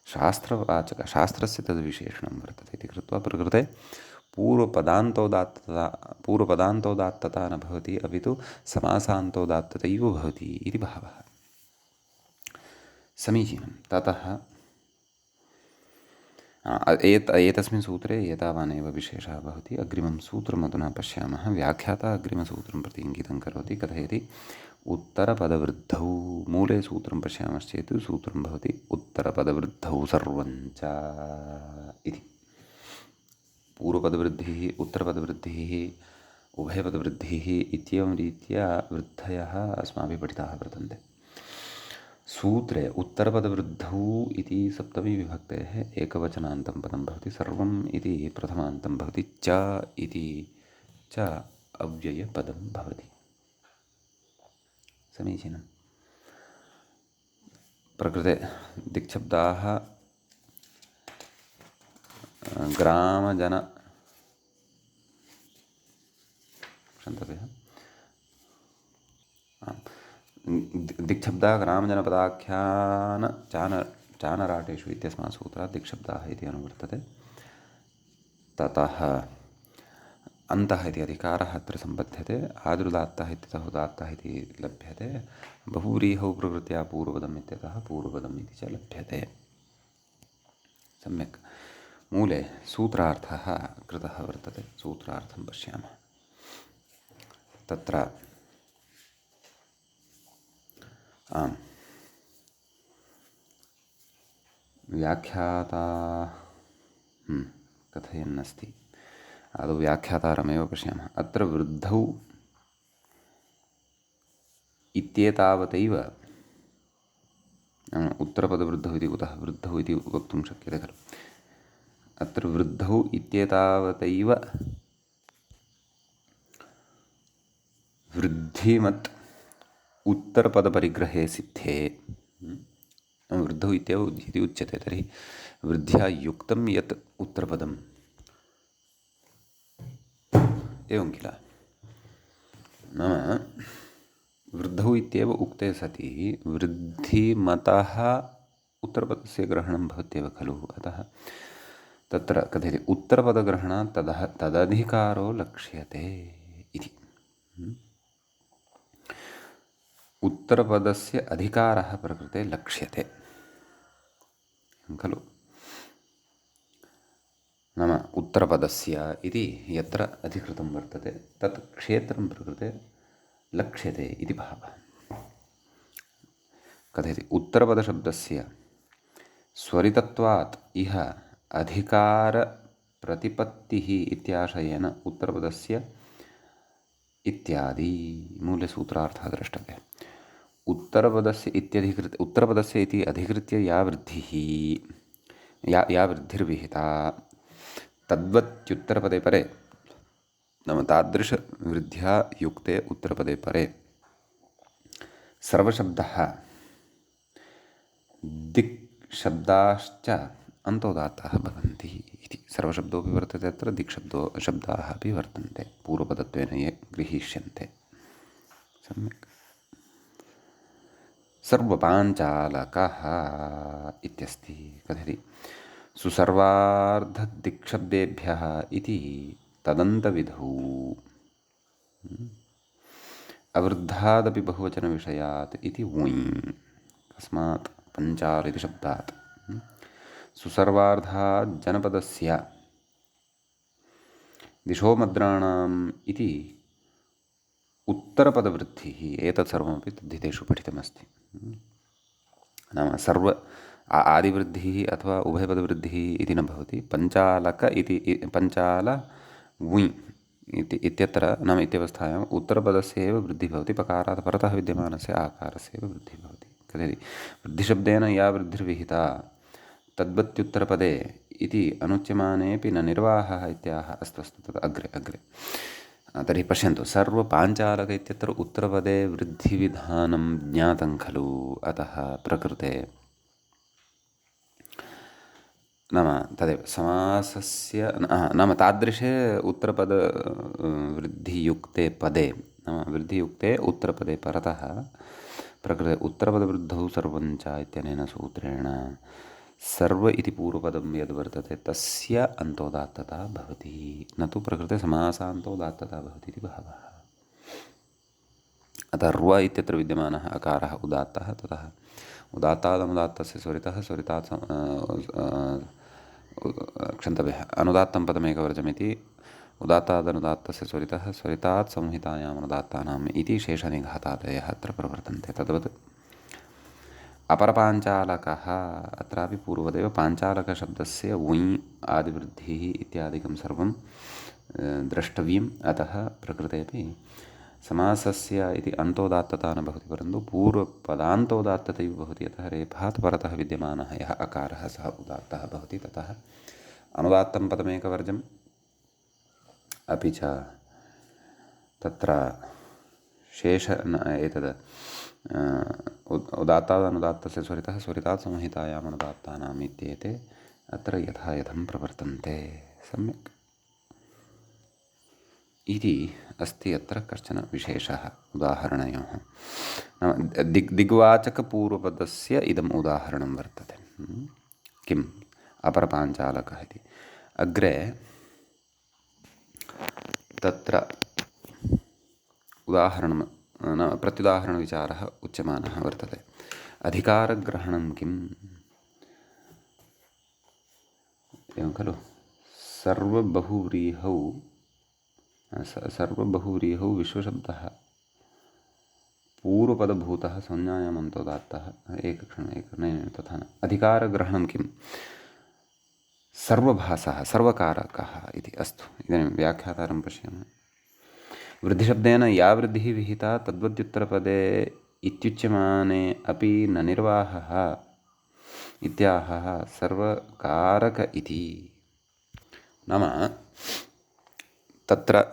शास्त्रवाचकः, शास्त्रस्य तद् विशेषणं वर्तते इति कृत्वा प्रकृते पूर्वपदान्तोदात्तता न भवति, अपि तु समासान्तोदात्ततैव भवति इति भावः। समीचीनं। ततः एतस्मिन् सूत्रे एतावानेव विशेषः भवति। अग्रिमं सूत्रम् अधुना पश्यामः। व्याख्याता अग्रिमसूत्रं प्रति इङ्गितं करोति। कथयति उत्तरपदवृद्धौ। मूले सूत्रं पश्यामश्चेत् सूत्रं भवति उत्तरपदवृद्धौ सर्वञ्च इति। पूर्वपदवृद्धिः, उत्तरपदवृद्धिः, उभयपदवृद्धिः इत्येवं रीत्या वृद्धयः अस्माभिः पठिताः वर्तन्ते। सूत्रे उत्तरपदवृद्धौ इति सप्तमी विभक्तेः एकवचनान्तं पदं भवति। सर्वम् इति प्रथमान्तं भवति। च इति च अव्ययपदं भवति। समीचीनं। प्रकृते दिक्शब्दाः ग्रामजन क्षन्तव्यः दिक्शब्दाः ग्रामजनपदाख्यान चानराटेषु इत्यस्मात् सूत्रात् दिक्शब्दाः इति अनुवर्तते। ततः अन्तः इति अधिकारः अत्र सम्बध्यते। आदुदात्तः इत्यतः उदात्तः इति लभ्यते। बहुव्रीहौ प्रकृत्या पूर्वपदम् इत्यतः पूर्वपदम् इति च लभ्यते। सम्यक्। मूले सूत्रार्थः कृतः वर्तते। सूत्रार्थं पश्यामः। तत्र व्याख्याता कथयन्नस्ति। आदौ व्याख्यातारमेव पश्यामः। अत्र वृद्धौ इत्येतावतैव उत्तरपदवृद्धौ इति कुतः वृद्धौ इति वक्तुं शक्यते खलु। अत्र वृद्धौ इत्येतावतैव वृद्धिमत् उत्तरपदपरिग्रहे सिद्धे वृद्धौ इत्येव इति उच्यते। तर्हि वृद्ध्या युक्तं यत् उत्तरपदम् एवं किल। नाम वृद्धौ इत्येव उक्ते सति वृद्धिमतः उत्तरपदस्य ग्रहणं भवत्येव खलु। अतः तत्र कथयति उत्तरपदग्रहणात् तदधिकारो लक्ष्यते इति। उत्तरपदस्य अधिकारः प्रकृते लक्ष्यते खलु। नाम उत्तरपदस्य इति यत्र अधिकृतं वर्तते तत् क्षेत्रं प्रकृते लक्ष्यते इति भावः। कथयति उत्तरपदशब्दस्य स्वरितत्वात् इह अधिकारप्रतिपत्तिः इत्याशयेन उत्तरपदस्य इत्यादि मूले सूत्रार्थः द्रष्टव्यः। उत्तरपदस्य इति अधिकृत्य या वृद्धिः या वृद्धिर्विहिता तद्वत्युत्तरपदे परे, नाम तादृशवृद्ध्या युक्ते उत्तरपदे परे सर्वशब्दः दिक्शब्दाश्च अन्तोदात्ताः भवन्ति इति। सर्वशब्दोऽपि वर्तते अत्र, दिक्शब्दाः अपि वर्तन्ते पूर्वपदत्वेन ये गृहीष्यन्ते। सम्यक्। सर्वपाञ्चालकः इत्यस्ति कथयति सुसर्वार्धदिक्शब्देभ्यः इति तदन्तविधौ अवृद्धादपि बहुवचनविषयात् इति वुञ् तस्मात् पञ्चाल इति शब्दात् सुसर्वार्धात् जनपदस्य दिशो मद्राणाम् इति उत्तरपदवृद्धिः एतत् सर्वमपि तद्धितेषु पठितमस्ति। नाम सर्व आदिवृद्धिः अथवा उभयपदवृद्धिः इति न भवति। पञ्चालक इति पञ्चाल वुञ् इत्यत्र नाम इत्यवस्थायाम् उत्तरपदस्य एव वृद्धिः भवति। पकारात् परतः विद्यमानस्य आकारस्य एव वृद्धिः भवति। कथयति वृद्धिशब्देन या वृद्धिर्विहिता तद्वत्युत्तरपदे इति अनुच्यमानेऽपि न निर्वाहः इत्याह। अस्तु तद् अग्रे तर्हि पश्यन्तु सर्वपाञ्चालक इत्यत्र उत्तरपदे वृद्धिविधानं ज्ञातं खलु। अतः प्रकृते नाम तदेव समासस्य नाम तादृशे उत्तरपद वृद्धियुक्ते पदे नाम वृद्धियुक्ते उत्तरपदे परतः प्रकृते उत्तरपदवृद्धौ सर्वञ्च इत्यनेन सूत्रेण सर्व इति पूर्वपदं यद्वर्तते तस्य अन्तोदात्तता भवति, न तु प्रकृते समासान्तोदात्तता भवति इति भावः। अतः र्व इत्यत्र विद्यमानः अकारः उदात्तः, ततः उदात्तादनुदात्तस्य स्वरितः स्वरितात् क्षन्तव्यः अनुदात्तं पदमेकवर्जमिति उदात्तादनुदात्तस्य स्वरितः स्वरितात् संहितायाम् अनुदात्तानाम् इति शेषनिघातादयः अत्र प्रवर्तन्ते। तद्वत् अपरपाञ्चालकः अत्रापि पूर्वदेव पाञ्चालकशब्दस्य वुञ् आदिवृद्धिः इत्यादिकं सर्वं द्रष्टव्यम्। अतः प्रकृतेपि समासस्य इति अन्तोदात्तता न भवति, परन्तु पूर्वपदान्तोदात्ततैव भवति। अतः रेफात् परतः विद्यमानः यः अकारः सः उदात्तः भवति। ततः अनुदात्तं पदमेकवर्जम् अपि च तत्र शेष एतद् उदात्तादनुदात्तस्य स्वरितः स्वरितात् संहितायाम् अनुदात्तानाम् इत्येते अत्र यथा यथं प्रवर्तन्ते। सम्यक् इति अस्ति अत्र कश्चन विशेषः उदाहरणयोः। नाम दिग्वाचकपूर्वपदस्य इदम् उदाहरणं वर्तते। किम् अपरपाञ्चालकः इति। अग्रे तत्र उदाहरणं प्रत्युदाहरणविचारः उच्यमानः वर्तते। अधिकारग्रहणं किम् एवं खलु सर्वबहुव्रीहौ विश्वशब्दः पूर्वपदभूतः संज्ञायाम् अन्तोदात्तः एकक्षणं तथा न। अधिकारग्रहणं किं सर्वभासः सर्वकारकः इति। अस्तु इदानीं व्याख्यातारं पश्यामः। वृद्धिशब्देन या वृद्धिः विहिता तद्वद्युत्तरपदे इत्युच्यमाने अपि न निर्वाहः इत्याहः सर्वकारक इति। नाम तत्र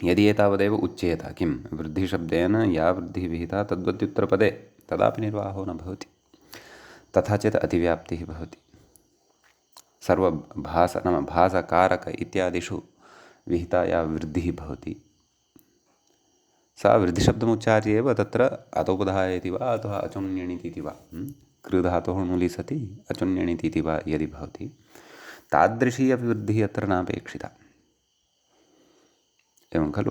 यदि एतावदेव उच्येत किं वृद्धिशब्देन या वृद्धिः विहिता तद्वद्युत्तरपदे तदापि निर्वाहो न भवति, तथा चेत् अतिव्याप्तिः भवति। सर्वभास नाम भासकारक इत्यादिषु विहिता या वृद्धिः भवति सा वृद्धिशब्दमुच्चार्य एव तत्र अतोपधायति वा अथवा अचुण्यणीति इति वा कृधातोः णुलि सति अचुण्यणीति इति वा यदि भवति तादृशी अपि वृद्धिः अत्र नापेक्षिता। एवं खलु।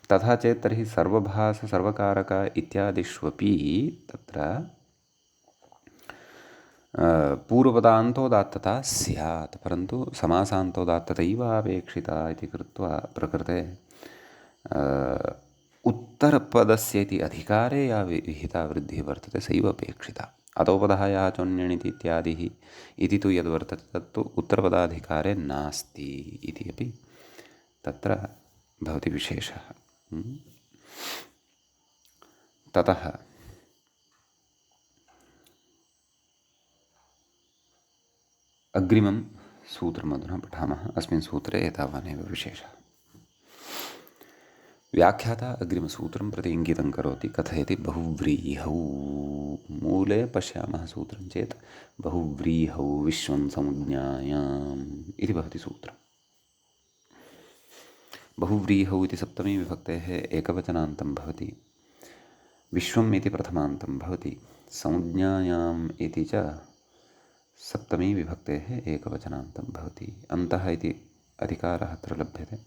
तथा चेत् तर्हि सर्वभास सर्वकारक इत्यादिष्वपि तत्र पूर्वपदान्तोदात्तता स्यात्, परन्तु समासान्तोदात्ततैव अपेक्षिता इति कृत्वा प्रकृते उत्तरपदस्य इति अधिकारे या विहिता वृद्धिः वर्तते सैव अपेक्षिता। अतोपधायाः चोण्यणिति इत्यादिः इति तु यद्वर्तते तत्तु उत्तरपदाधिकारे नास्ति इति अपि तत्र भवति विशेषः। ततः अग्रिमं सूत्रमधुना पठामः। अस्मिन् सूत्रे एतावानेव विशेषः। व्याख्याता अग्रिमसूत्रं प्रति इङ्गितं करोति। कथयति बहुव्रीहौ। मूले पश्यामः सूत्रं चेत् बहुव्रीहौ विश्वं समुज्ञायाम् इति भवति सूत्रम्। बहुव्रीहौ इति सप्तमी विभक्तेः एकवचनान्तं भवति, विश्वम् इति प्रथमान्तं भवति, संज्ञायाम् इति च सप्तमी विभक्तेः एकवचनान्तं भवति। अन्तः इति अधिकारः अत्र लभ्यते।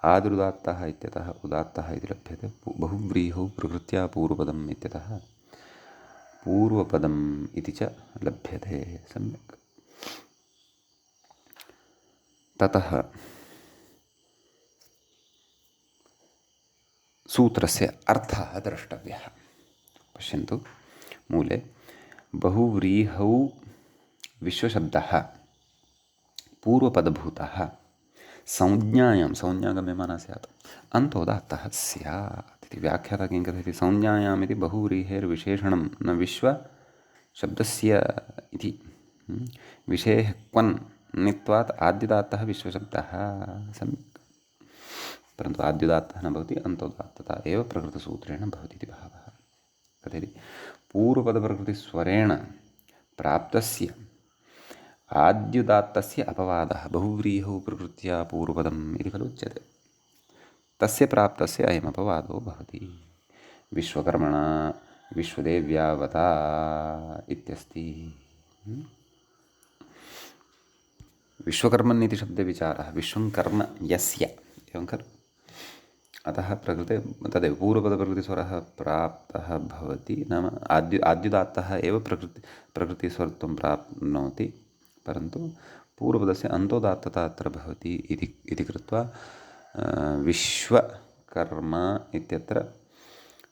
आदुदात्तः इत्यतः उदात्तः इति लभ्यते। बहुव्रीहौ प्रकृत्या पूर्वपदम् इत्यतः पूर्वपदम् इति च लभ्यते। सम्यक्। ततः सूत्रस्य अर्थः द्रष्टव्यः। पश्यन्तु, मूले बहुव्रीहौ विश्वशब्दः पूर्वपदभूतः संज्ञायां, संज्ञागम्यमाना स्यात्, अन्तोदात्तः स्यात् इति व्याख्याता किं कथयति? संज्ञायाम् इति बहुव्रीहेर्विशेषणं न विश्वशब्दस्य इति। विषयः क्वन् नित्वात् आद्युदात्तः विश्वशब्दः। सम्यक्। परन्तु आद्युदात्तः न भवति, अन्तोदात्तता एव प्रकृतसूत्रेण भवति इति भावः। कथयति? पूर्वपदप्रकृतिस्वरेण प्राप्तस्य आद्युदात्तस्य अपवादः बहुव्रीहौ प्रकृत्या पूर्वपदम् इति खलु उच्यते। तस्य प्राप्तस्य अयम् अपवादो भवति। विश्वकर्मणा विश्वदेव्यावता इत्यस्ति। विश्वकर्मन् इति शब्दे विचारः, विश्वं कर्म यस्य, एवं खलु। अतः प्रकृते तदेव पूर्वपदप्रकृतिस्वरः प्राप्तः भवति, नाम आद्युदात्तः एव प्रकृतिस्वरत्वं प्राप्नोति, परन्तु पूर्वपदस्य अन्तोदात्तता अत्र भवति इति कृत्वा विश्वकर्म इत्यत्र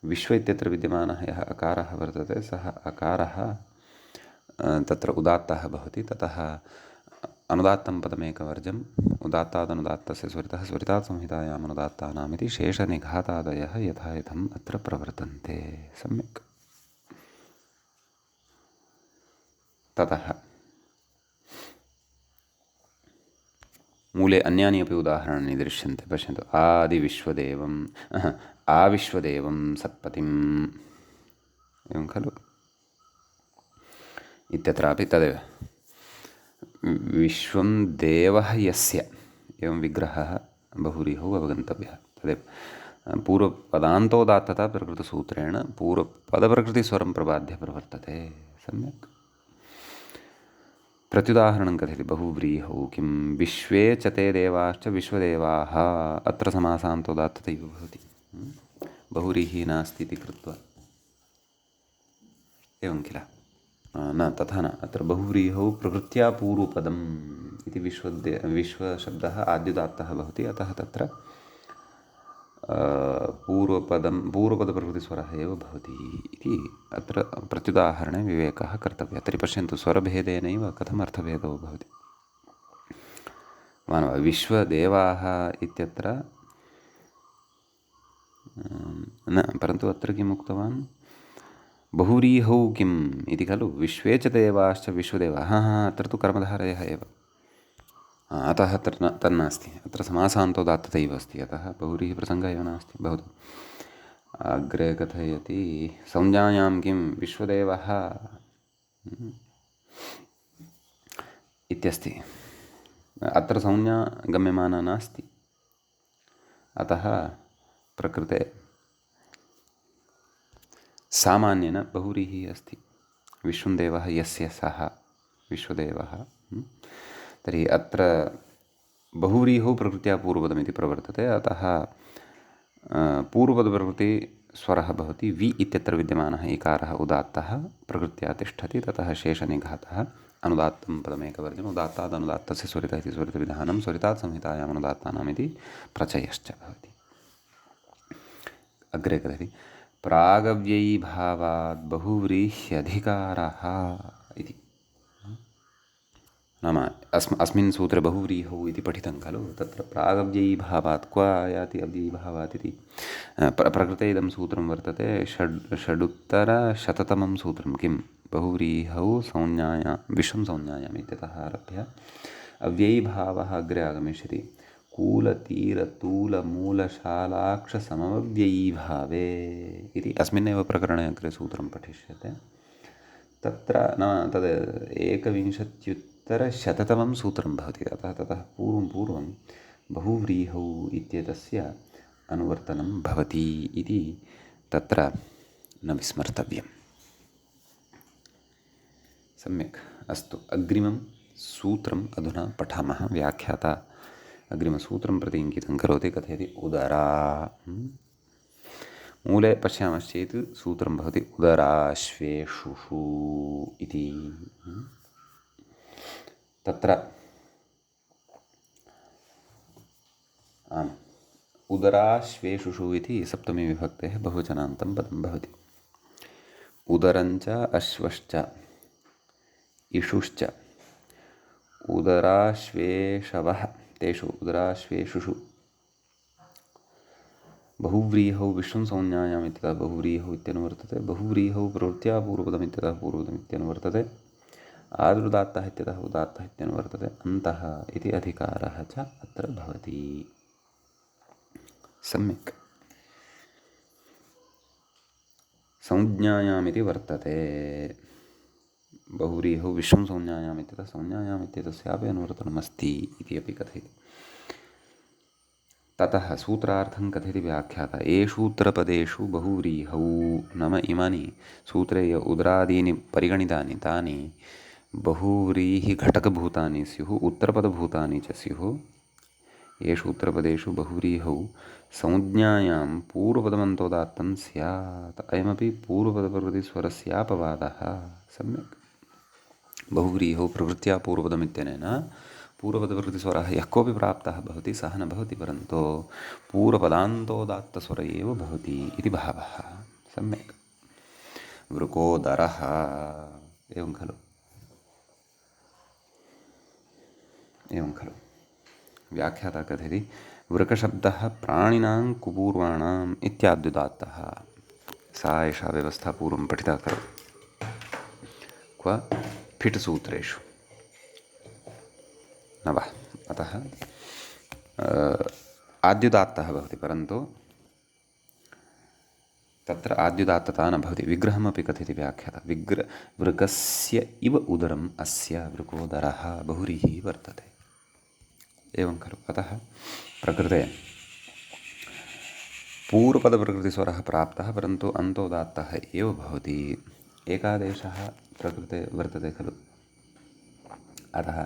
विश्व इत्यत्र विद्यमानः यः अकारः वर्तते, सः अकारः तत्र उदात्तः भवति। ततः अनुदात्तं पदमेकवर्जम्, उदात्तादनुदात्तस्य स्वरितः स्वरितात् संहितायाम् अनुदात्तानाम् इति शेषनिघातादयः यथायथम् अत्र प्रवर्तन्ते। सम्यक्। ततः मूले अन्यानि अपि उदाहरणानि दृश्यन्ते। पश्यन्तु, आदिविश्वदेवम्, आविश्वदेवं सत्पतिम्, एवं खलु। इत्यत्रापि तदेव विश्वं देवः यस्य, एवं विग्रहः बहुव्रीहौ अवगन्तव्यः। तदेव पूर्वपदान्तोदात्तता प्रकृतसूत्रेण पूर्वपदप्रकृतिस्वरं प्रबाध्य प्रवर्तते। सम्यक्। प्रत्युदाहरणं कथयति? बहुव्रीहौ किं विश्वे च ते देवाश्च विश्वदेवाः, अत्र समासान्तोदात्ततैव भवति। बहुव्रीहिः नास्ति इति कृत्वा, एवं किल? न, तथा न। अत्र बहुव्रीहौ प्रकृत्या पूर्वपदम् इति विश्वशब्दः आद्युदात्तः भवति, अतः तत्र पूर्वपदप्रकृतिस्वरः एव भवति इति अत्र प्रत्युदाहरणे विवेकः कर्तव्यः। तर्हि पश्यन्तु, स्वरभेदेनैव कथम् अर्थभेदो भवति। मानव विश्वदेवाः इत्यत्र न, परन्तु अत्र किम् उक्तवान्? बहुव्रीहौ किम् इति खलु, विश्वे च देवाश्च विश्वदेवाः। अत्र तु कर्मधारयः एव, अतः अत्र तन्नास्ति। अत्र समासान्तोदात्ततैव अस्ति, अतः बहुव्रीहिप्रसङ्गः एव नास्ति। भवतु। अग्रे कथयति, संज्ञायां किं विश्वदेवः इत्यस्ति। अत्र संज्ञा गम्यमाना नास्ति, अतः प्रकृते सामान्येन बहुव्रीहिः अस्ति। विश्वं देवः यस्य सः विश्वदेवः। तर्हि अत्र बहुव्रीहौ प्रकृत्या पूर्वपदमिति प्रवर्तते, अतः पूर्वपदप्रकृतिस्वरः भवति। वि इत्यत्र विद्यमानः इकारः उदात्तः प्रकृत्या तिष्ठति, ततः शेषनिघातः अनुदात्तं पदमेकवर्जम्, उदात्तादनुदात्तस्य स्वरितः इति स्वरितविधानं, स्वरितात् संहितायाम् अनुदात्तानाम् इति प्रचयश्च भवति। अग्रे कथयति, प्रागव्ययीभावात् बहुव्रीह्यधिकारः इति। नाम अस्मिन् सूत्रे बहुव्रीहौ इति पठितं खलु, तत्र प्रागव्ययीभावात् क्व आयाति अव्ययीभावात् इति। प्रकृते इदं सूत्रं वर्तते षडुत्तरशततमं सूत्रं। किं? बहुव्रीहौ संज्ञायां विश्वं संज्ञायाम् इत्यतः आरभ्य अव्ययीभावः अग्रे आगमिष्यति। कूलतीरतूलमूलशालाक्षसमव्ययीभावे इति अस्मिन्नेव प्रकरणे अग्रे सूत्रं पठिष्यते। तत्र न तद् एकविंशत्युत्तरशततमं सूत्रं भवति, अतः ततः पूर्वं बहुव्रीहौ इत्येतस्य अनुवर्तनं भवति इति तत्र न विस्मर्तव्यम्। सम्यक्, अस्तु, अग्रिमं सूत्रम् अधुना पठामः। व्याख्याता अग्रिमसूत्रं प्रति इङ्गितं करोति, कथयति उदरा। मूले पश्यामश्चेत् सूत्रं भवति उदराश्वेषुषु इति। तत्र आम्, उदराश्वेषुषु इति सप्तमी विभक्तेः बहुवचनान्तं पदं भवति। उदरञ्च अश्वश्च इषुश्च उदराश्वेषवः तेषु उदराश्वेषुषु बहुव्रीहौ विष्णुसंज्ञायाम् इत्यतः बहुव्रीहौ इत्यनुवर्तते। बहुव्रीहौ प्रवृत्त्या पूर्वपदम् इत्यतः पूर्वपदम् इत्यनुवर्तते। आदुदात्तः इत्यतः उदात्तः इत्यनुवर्तते। अन्तः इति अधिकारः च अत्र भवति। सम्यक्, संज्ञायामिति वर्तते। बहुव्रीहौ विष्णुसंज्ञायाम् इत्यतः संज्ञायाम् इत्येतस्यापि अनुवर्तनमस्ति इति अपि कथयति। ततः सूत्रार्थं कथयति व्याख्याता। येषूत्रपदेषु बहुव्रीहौ नाम इमानि सूत्रे य उदरादीनि परिगणितानि तानि बहुव्रीहिघटकभूतानि स्युः, उत्तरपदभूतानि च स्युः। येषु उत्तरपदेषु बहुव्रीहौ संज्ञायां पूर्वपदमन्तोदात्तं स्यात्। अयमपि पूर्वपदप्रकृतिस्वरस्यापवादः। सम्यक्, बहुव्रीहौ प्रकृत्या पूर्वपदमित्यनेन पूर्वपदप्रकृतिस्वरः यः कोऽपि प्राप्तः भवति सः न भवति, परन्तु पूर्वपदान्तोदात्तस्वर एव भवति इति भावः। सम्यक्, वृकोदरः एवं खलु, एवं खलु। व्याख्याता कथयति वृकशब्दः प्राणिनां कुपूर्वाणाम् इत्याद्युदात्तः। सा एषा व्यवस्था पूर्वं पठिता खलु, क्व फिट् सूत्रेषु न वा। अतः आद्युदात्तः भवति, परन्तु तत्र आद्युदात्तता न भवति। विग्रहमपि कथयति व्याख्याता। वृकस्य इव उदरम् अस्य वृकोदरः बहुव्रीहि वर्तते। एवं खलु। अतः प्रकृते पूर्वपदप्रकृतिस्वरः प्राप्तः, परन्तु अन्तोदात्तः एव भवति। एकादेशः प्रकृते वर्तते खलु। अतः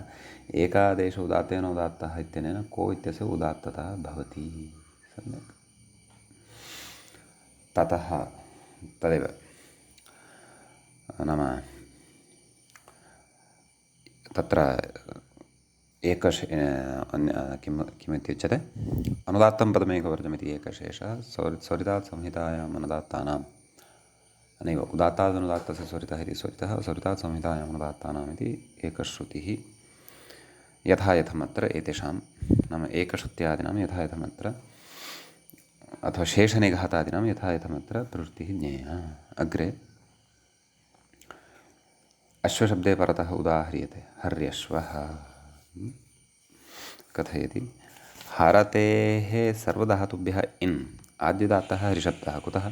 एकादेश उदात्तेन उदात्तः इत्यनेन को इत्यस्य उदात्तता भवति। सम्यक्, ततः तदेव नाम तत्र किमित्युच्यते, अनुदात्तं पदमेकवर्जमिति एकशेषः स्वरितात् संहितायाम् अनुदात्तानां नैव उदात्तादनुदात्तस्य स्वरितः इति स्वरितः स्वरितात् संहितायाम् अनुदात्तानाम् इति एकश्रुतिः यथा यथमत्र एतेषां नाम एकश्रुत्यादीनां यथा यथमत्र अथवा शेषनिघातादीनां यथा यथमत्र प्रवृत्तिः ज्ञेया। अग्रे अश्वशब्दे परतः उदाह्रियते हर्यश्वः। कथयति हरतेः सर्वधातुभ्यः इन् आद्युदात्तः हरिशब्दः। कुतः?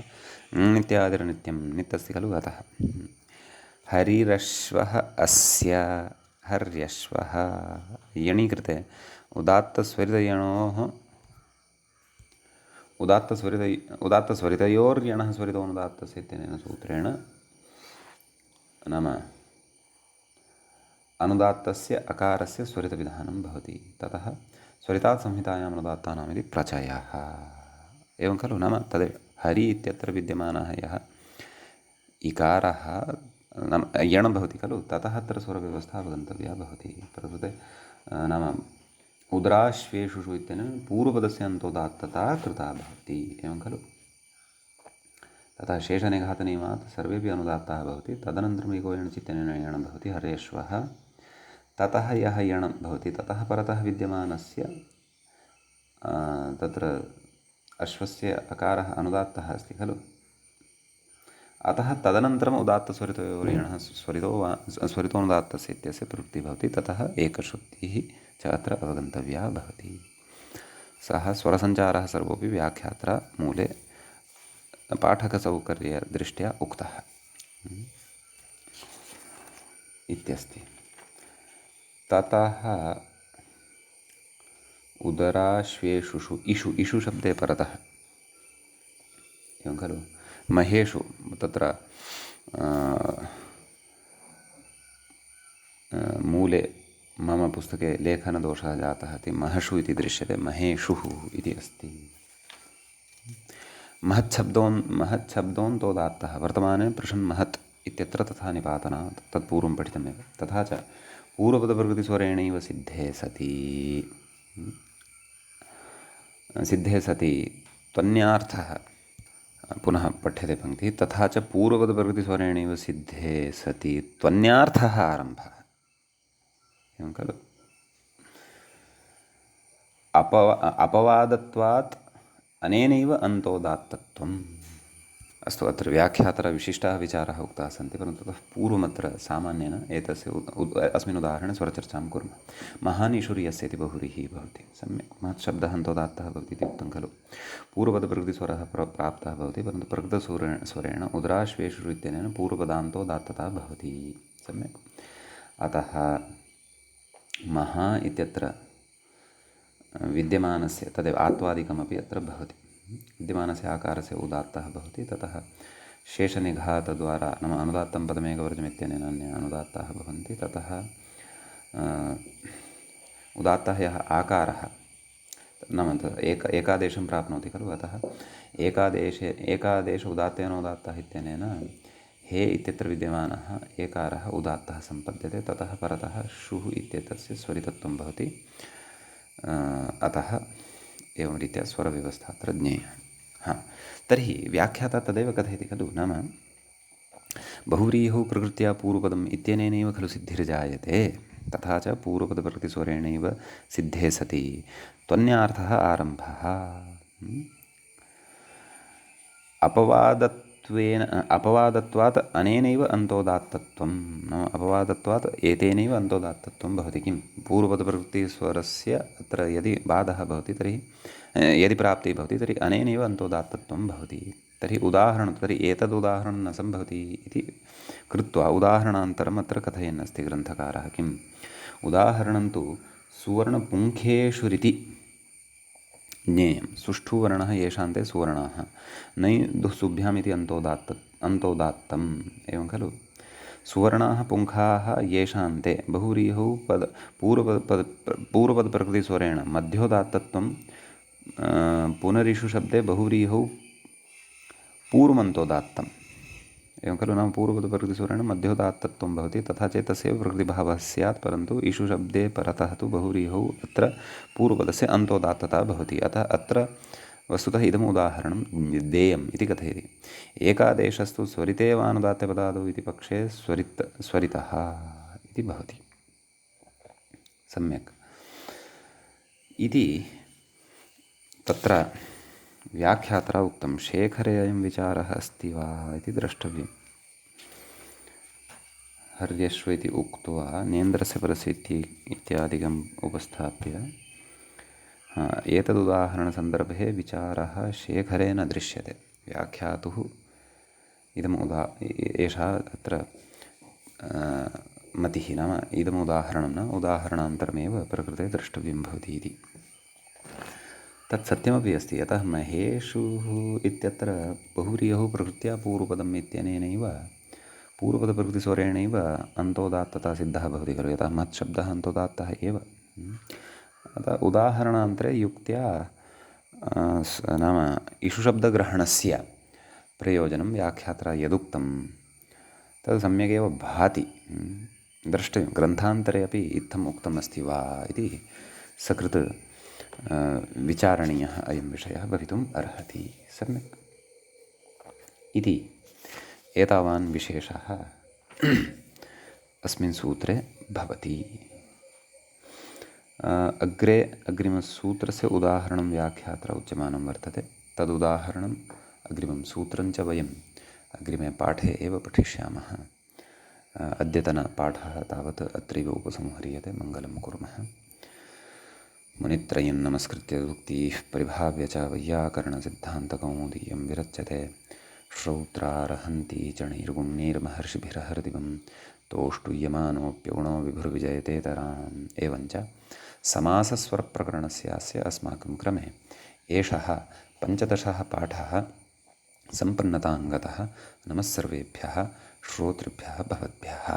नित्यादिर्नित्यं नित्यस्ति खलु, अतः। हरिरश्वः अस्य हर्यश्वः यणीकृते उदात्तस्वरितयोर्यणः स्वरितोनुदात्तस्य इत्यनेन सूत्रेण नाम अनुदात्तस्य अकारस्य स्वरितविधानं भवति। ततः स्वरितात् संहितायाम् अनुदात्तानाम् इति प्रचयः। एवं खलु। नाम तदेव हरि इत्यत्र विद्यमानः यः इकारः नाम यण् भवति खलु, ततः अत्र स्वरव्यवस्था अवगन्तव्या भवति। प्रकृते नाम उदराश्वेषुषु इत्यनेन पूर्वपदस्य अन्तोदात्तता कृता भवति। एवं खलु। ततः शेषनिघातनियमात् सर्वेपि अनुदात्ताः भवति। तदनन्तरम् एको यणचित्यनेन यण् भवति हरेश्वः। ततः यः यण् भवति ततः परतः विद्यमानस्य तत्र अश्वस्य अकारः अनुदात्तः अस्ति खलु, अतः तदनन्तरम् उदात्तस्वरितयोर्यणः स्वरितोनुदात्तस्य इत्यस्य प्रवृत्तिः भवति। ततः एकश्रुतिः च अत्र अवगन्तव्या भवति। सः स्वरसञ्चारः सर्वोपि व्याख्यात्रा मूले पाठकसौकर्यदृष्ट्या उक्तः इत्यस्ति। ततः उदराश्वेषुषु इषु इषु शब्दे परतः एवं खलु महेषु तत्र मूले मम पुस्तके लेखनदोषः जातः इति महषु इति दृश्यते महेषुः इति अस्ति महच्छब्दोन्तोदात्तः वर्तमाने पृषन् महत् इत्यत्र तथा निपातनात् तत्पूर्वं पठितमेव तथा च पूर्वपदप्रकृतिस्वरेणैव सिद्धे सति त्वन्यार्थः पुनः पठ्यते पङ्क्तिः तथा च पूर्वपदप्रकृतिस्वरेणैव सिद्धे सति त्वन्यार्थः आरम्भः एवं खलु अपवादत्वात् अनेनैव अन्तोदात्तत्वम् अस्तु अत्र व्याख्यातरविशिष्टाः विचाराः उक्ताः सन्ति परन्तु ततः पूर्वमत्र सामान्येन एतस्य अस्मिन् उदाहरणे स्वरचर्चां कुर्मः महान् इषुर्यस्य इति बहुव्रीहिः भवति सम्यक् महत् शब्दः अन्तोदात्तः भवति इति उक्तं खलु पूर्वपदप्रकृतिस्वरः प्राप्तः भवति परन्तु प्रकृतस्वरेण उदराश्वेषु इत्यनेन पूर्वपदान्तोदात्तता भवति सम्यक् अतः महा इत्यत्र विद्यमानस्य तदेव आत्वादिकमपि अत्र भवति विद्यमानस्य आकारस्य उदात्तः भवति ततः शेषनिघातद्वारा नाम अनुदात्तं पदमेकवर्जमित्यनेन अन्ये अनुदात्ताः भवन्ति ततः उदात्तः यः आकारः नाम एकादेशं प्राप्नोति खलु अतः एकादेश उदात्तेनोदात्तः इत्यनेन हे इत्यत्र विद्यमानः एकारः उदात्तः सम्पद्यते ततः परतः शुः इत्येतस्य स्वरितत्वं भवति अतः एवं रीत्या स्वरव्यवस्था अत्र ज्ञेया तर्हि व्याख्याता तदेव कथयति खलु नाम बहुव्रीहौ प्रकृत्या पूर्वपदम् इत्यनेनैव खलु सिद्धिर्जायते तथा च पूर्वपदप्रकृतिस्वरेणैव सिद्धे सति त्वन्यार्थः आरम्भः अपवादत्वात् अनेनैव अन्तोदात्तत्वं नाम अपवादत्वात् एतेनैव अन्तोदात्तत्वं भवति किं पूर्वपदप्रकृतिस्वरस्य अत्र यदि बाधः भवति तर्हि यदि प्राप्तिः भवति तर्हि अनेनैव अन्तोदात्तत्वं भवति तर्हि तर्हि एतदुदाहरणं न सम्भवति इति कृत्वा उदाहरणान्तरम् अत्र कथयन्नस्ति ग्रन्थकारः किम् उदाहरणं तु सुवर्णपुङ्खेषुरिति ज्ञेयं सुष्ठुवर्णः येषान्ते सुवर्णाः नै दुःसुभ्याम् इति अन्तोदात्तम् एवं खलु सुवर्णाः पुङ्खाः येषान्ते बहुव्रीहौ पूर्वपदप्रकृतिस्वरेण मध्योदात्तत्वं पुनरिषु शब्दे बहुव्रीहौ पूर्वमन्तोदात्तम् एवं खलु नाम पूर्वपदप्रकृतिस्वरेण मध्योदात्तत्वं भवति तथा चेत् तस्यैव प्रकृतिभावः स्यात् परन्तु इषु शब्दे परतः तु बहुव्रीहौ अत्र पूर्वपदस्य अन्तोदात्तता भवति अतः अत्र वस्तुतः इदम् उदाहरणं देयम् इति कथयति एकादेशस्तु स्वरिते वानुदात्तपदादौ इति पक्षे स्वरितः इति भवति सम्यक् इति तत्र व्याख्यात्रा उक्तं शेखरे अयं विचारः अस्ति वा इति द्रष्टव्यम् हर्यश्व इति उक्त्वा नेन्द्रस्य परस्य इत्यादिकम् उपस्थाप्य एतदुदाहरणसन्दर्भे विचारः शेखरे न दृश्यते व्याख्यातुः एषा अत्र मतिः नाम इदमुदाहरणं न उदाहरणान्तरमेव प्रकृते द्रष्टव्यं भवति इति तत् सत्यमपि अस्ति यतः महेषुः इत्यत्र बहुव्रीहौ प्रकृत्या पूर्वपदम् इत्यनेनैव पूर्वपदप्रकृतिस्वरेणैव अन्तोदात्तता सिद्धः भवति खलु यतः महत्शब्दः अन्तोदात्तः एव अतः उदाहरणान्तरे युक्त्या नाम इषुशब्दग्रहणस्य प्रयोजनं व्याख्यात्रा यदुक्तं तद् सम्यगेव भाति द्रष्टव्यं ग्रन्थान्तरे अपि इत्थम् उक्तम् अस्ति वा इति सकृत् विचारणीयः अयं विषयः भवितुम् अर्हति सम्यक् इति एतावान् विशेषः अस्मिन् सूत्रे भवति अग्रे अग्रिमसूत्रस्य उदाहरणं व्याख्यात्रा उच्यमानं वर्तते तदुदाहरणम् अग्रिमं सूत्रं च वयम् अग्रिमे पाठे एव पठिष्यामः अद्यतनपाठः तावत् अत्रैव उपसंह्रियते मङ्गलं कुर्मः मुनित्रयं नमस्कृत्य उक्तिः परिभाव्य च वैयाकरणसिद्धान्तकौमुदीयं विरच्यते श्रौत्रारहन्ति च नैर्गुण्यैर्महर्षिभिरहृदिवं तोष्टुयमानोऽप्यगुणो विभुर्विजयतेतराम् एवञ्च समासस्वरप्रकरणस्य अस्माकं क्रमे एषः 15 पाठः सम्पन्नताङ्गतः। नमः सर्वेभ्यः श्रोतृभ्यः भवद्भ्यः।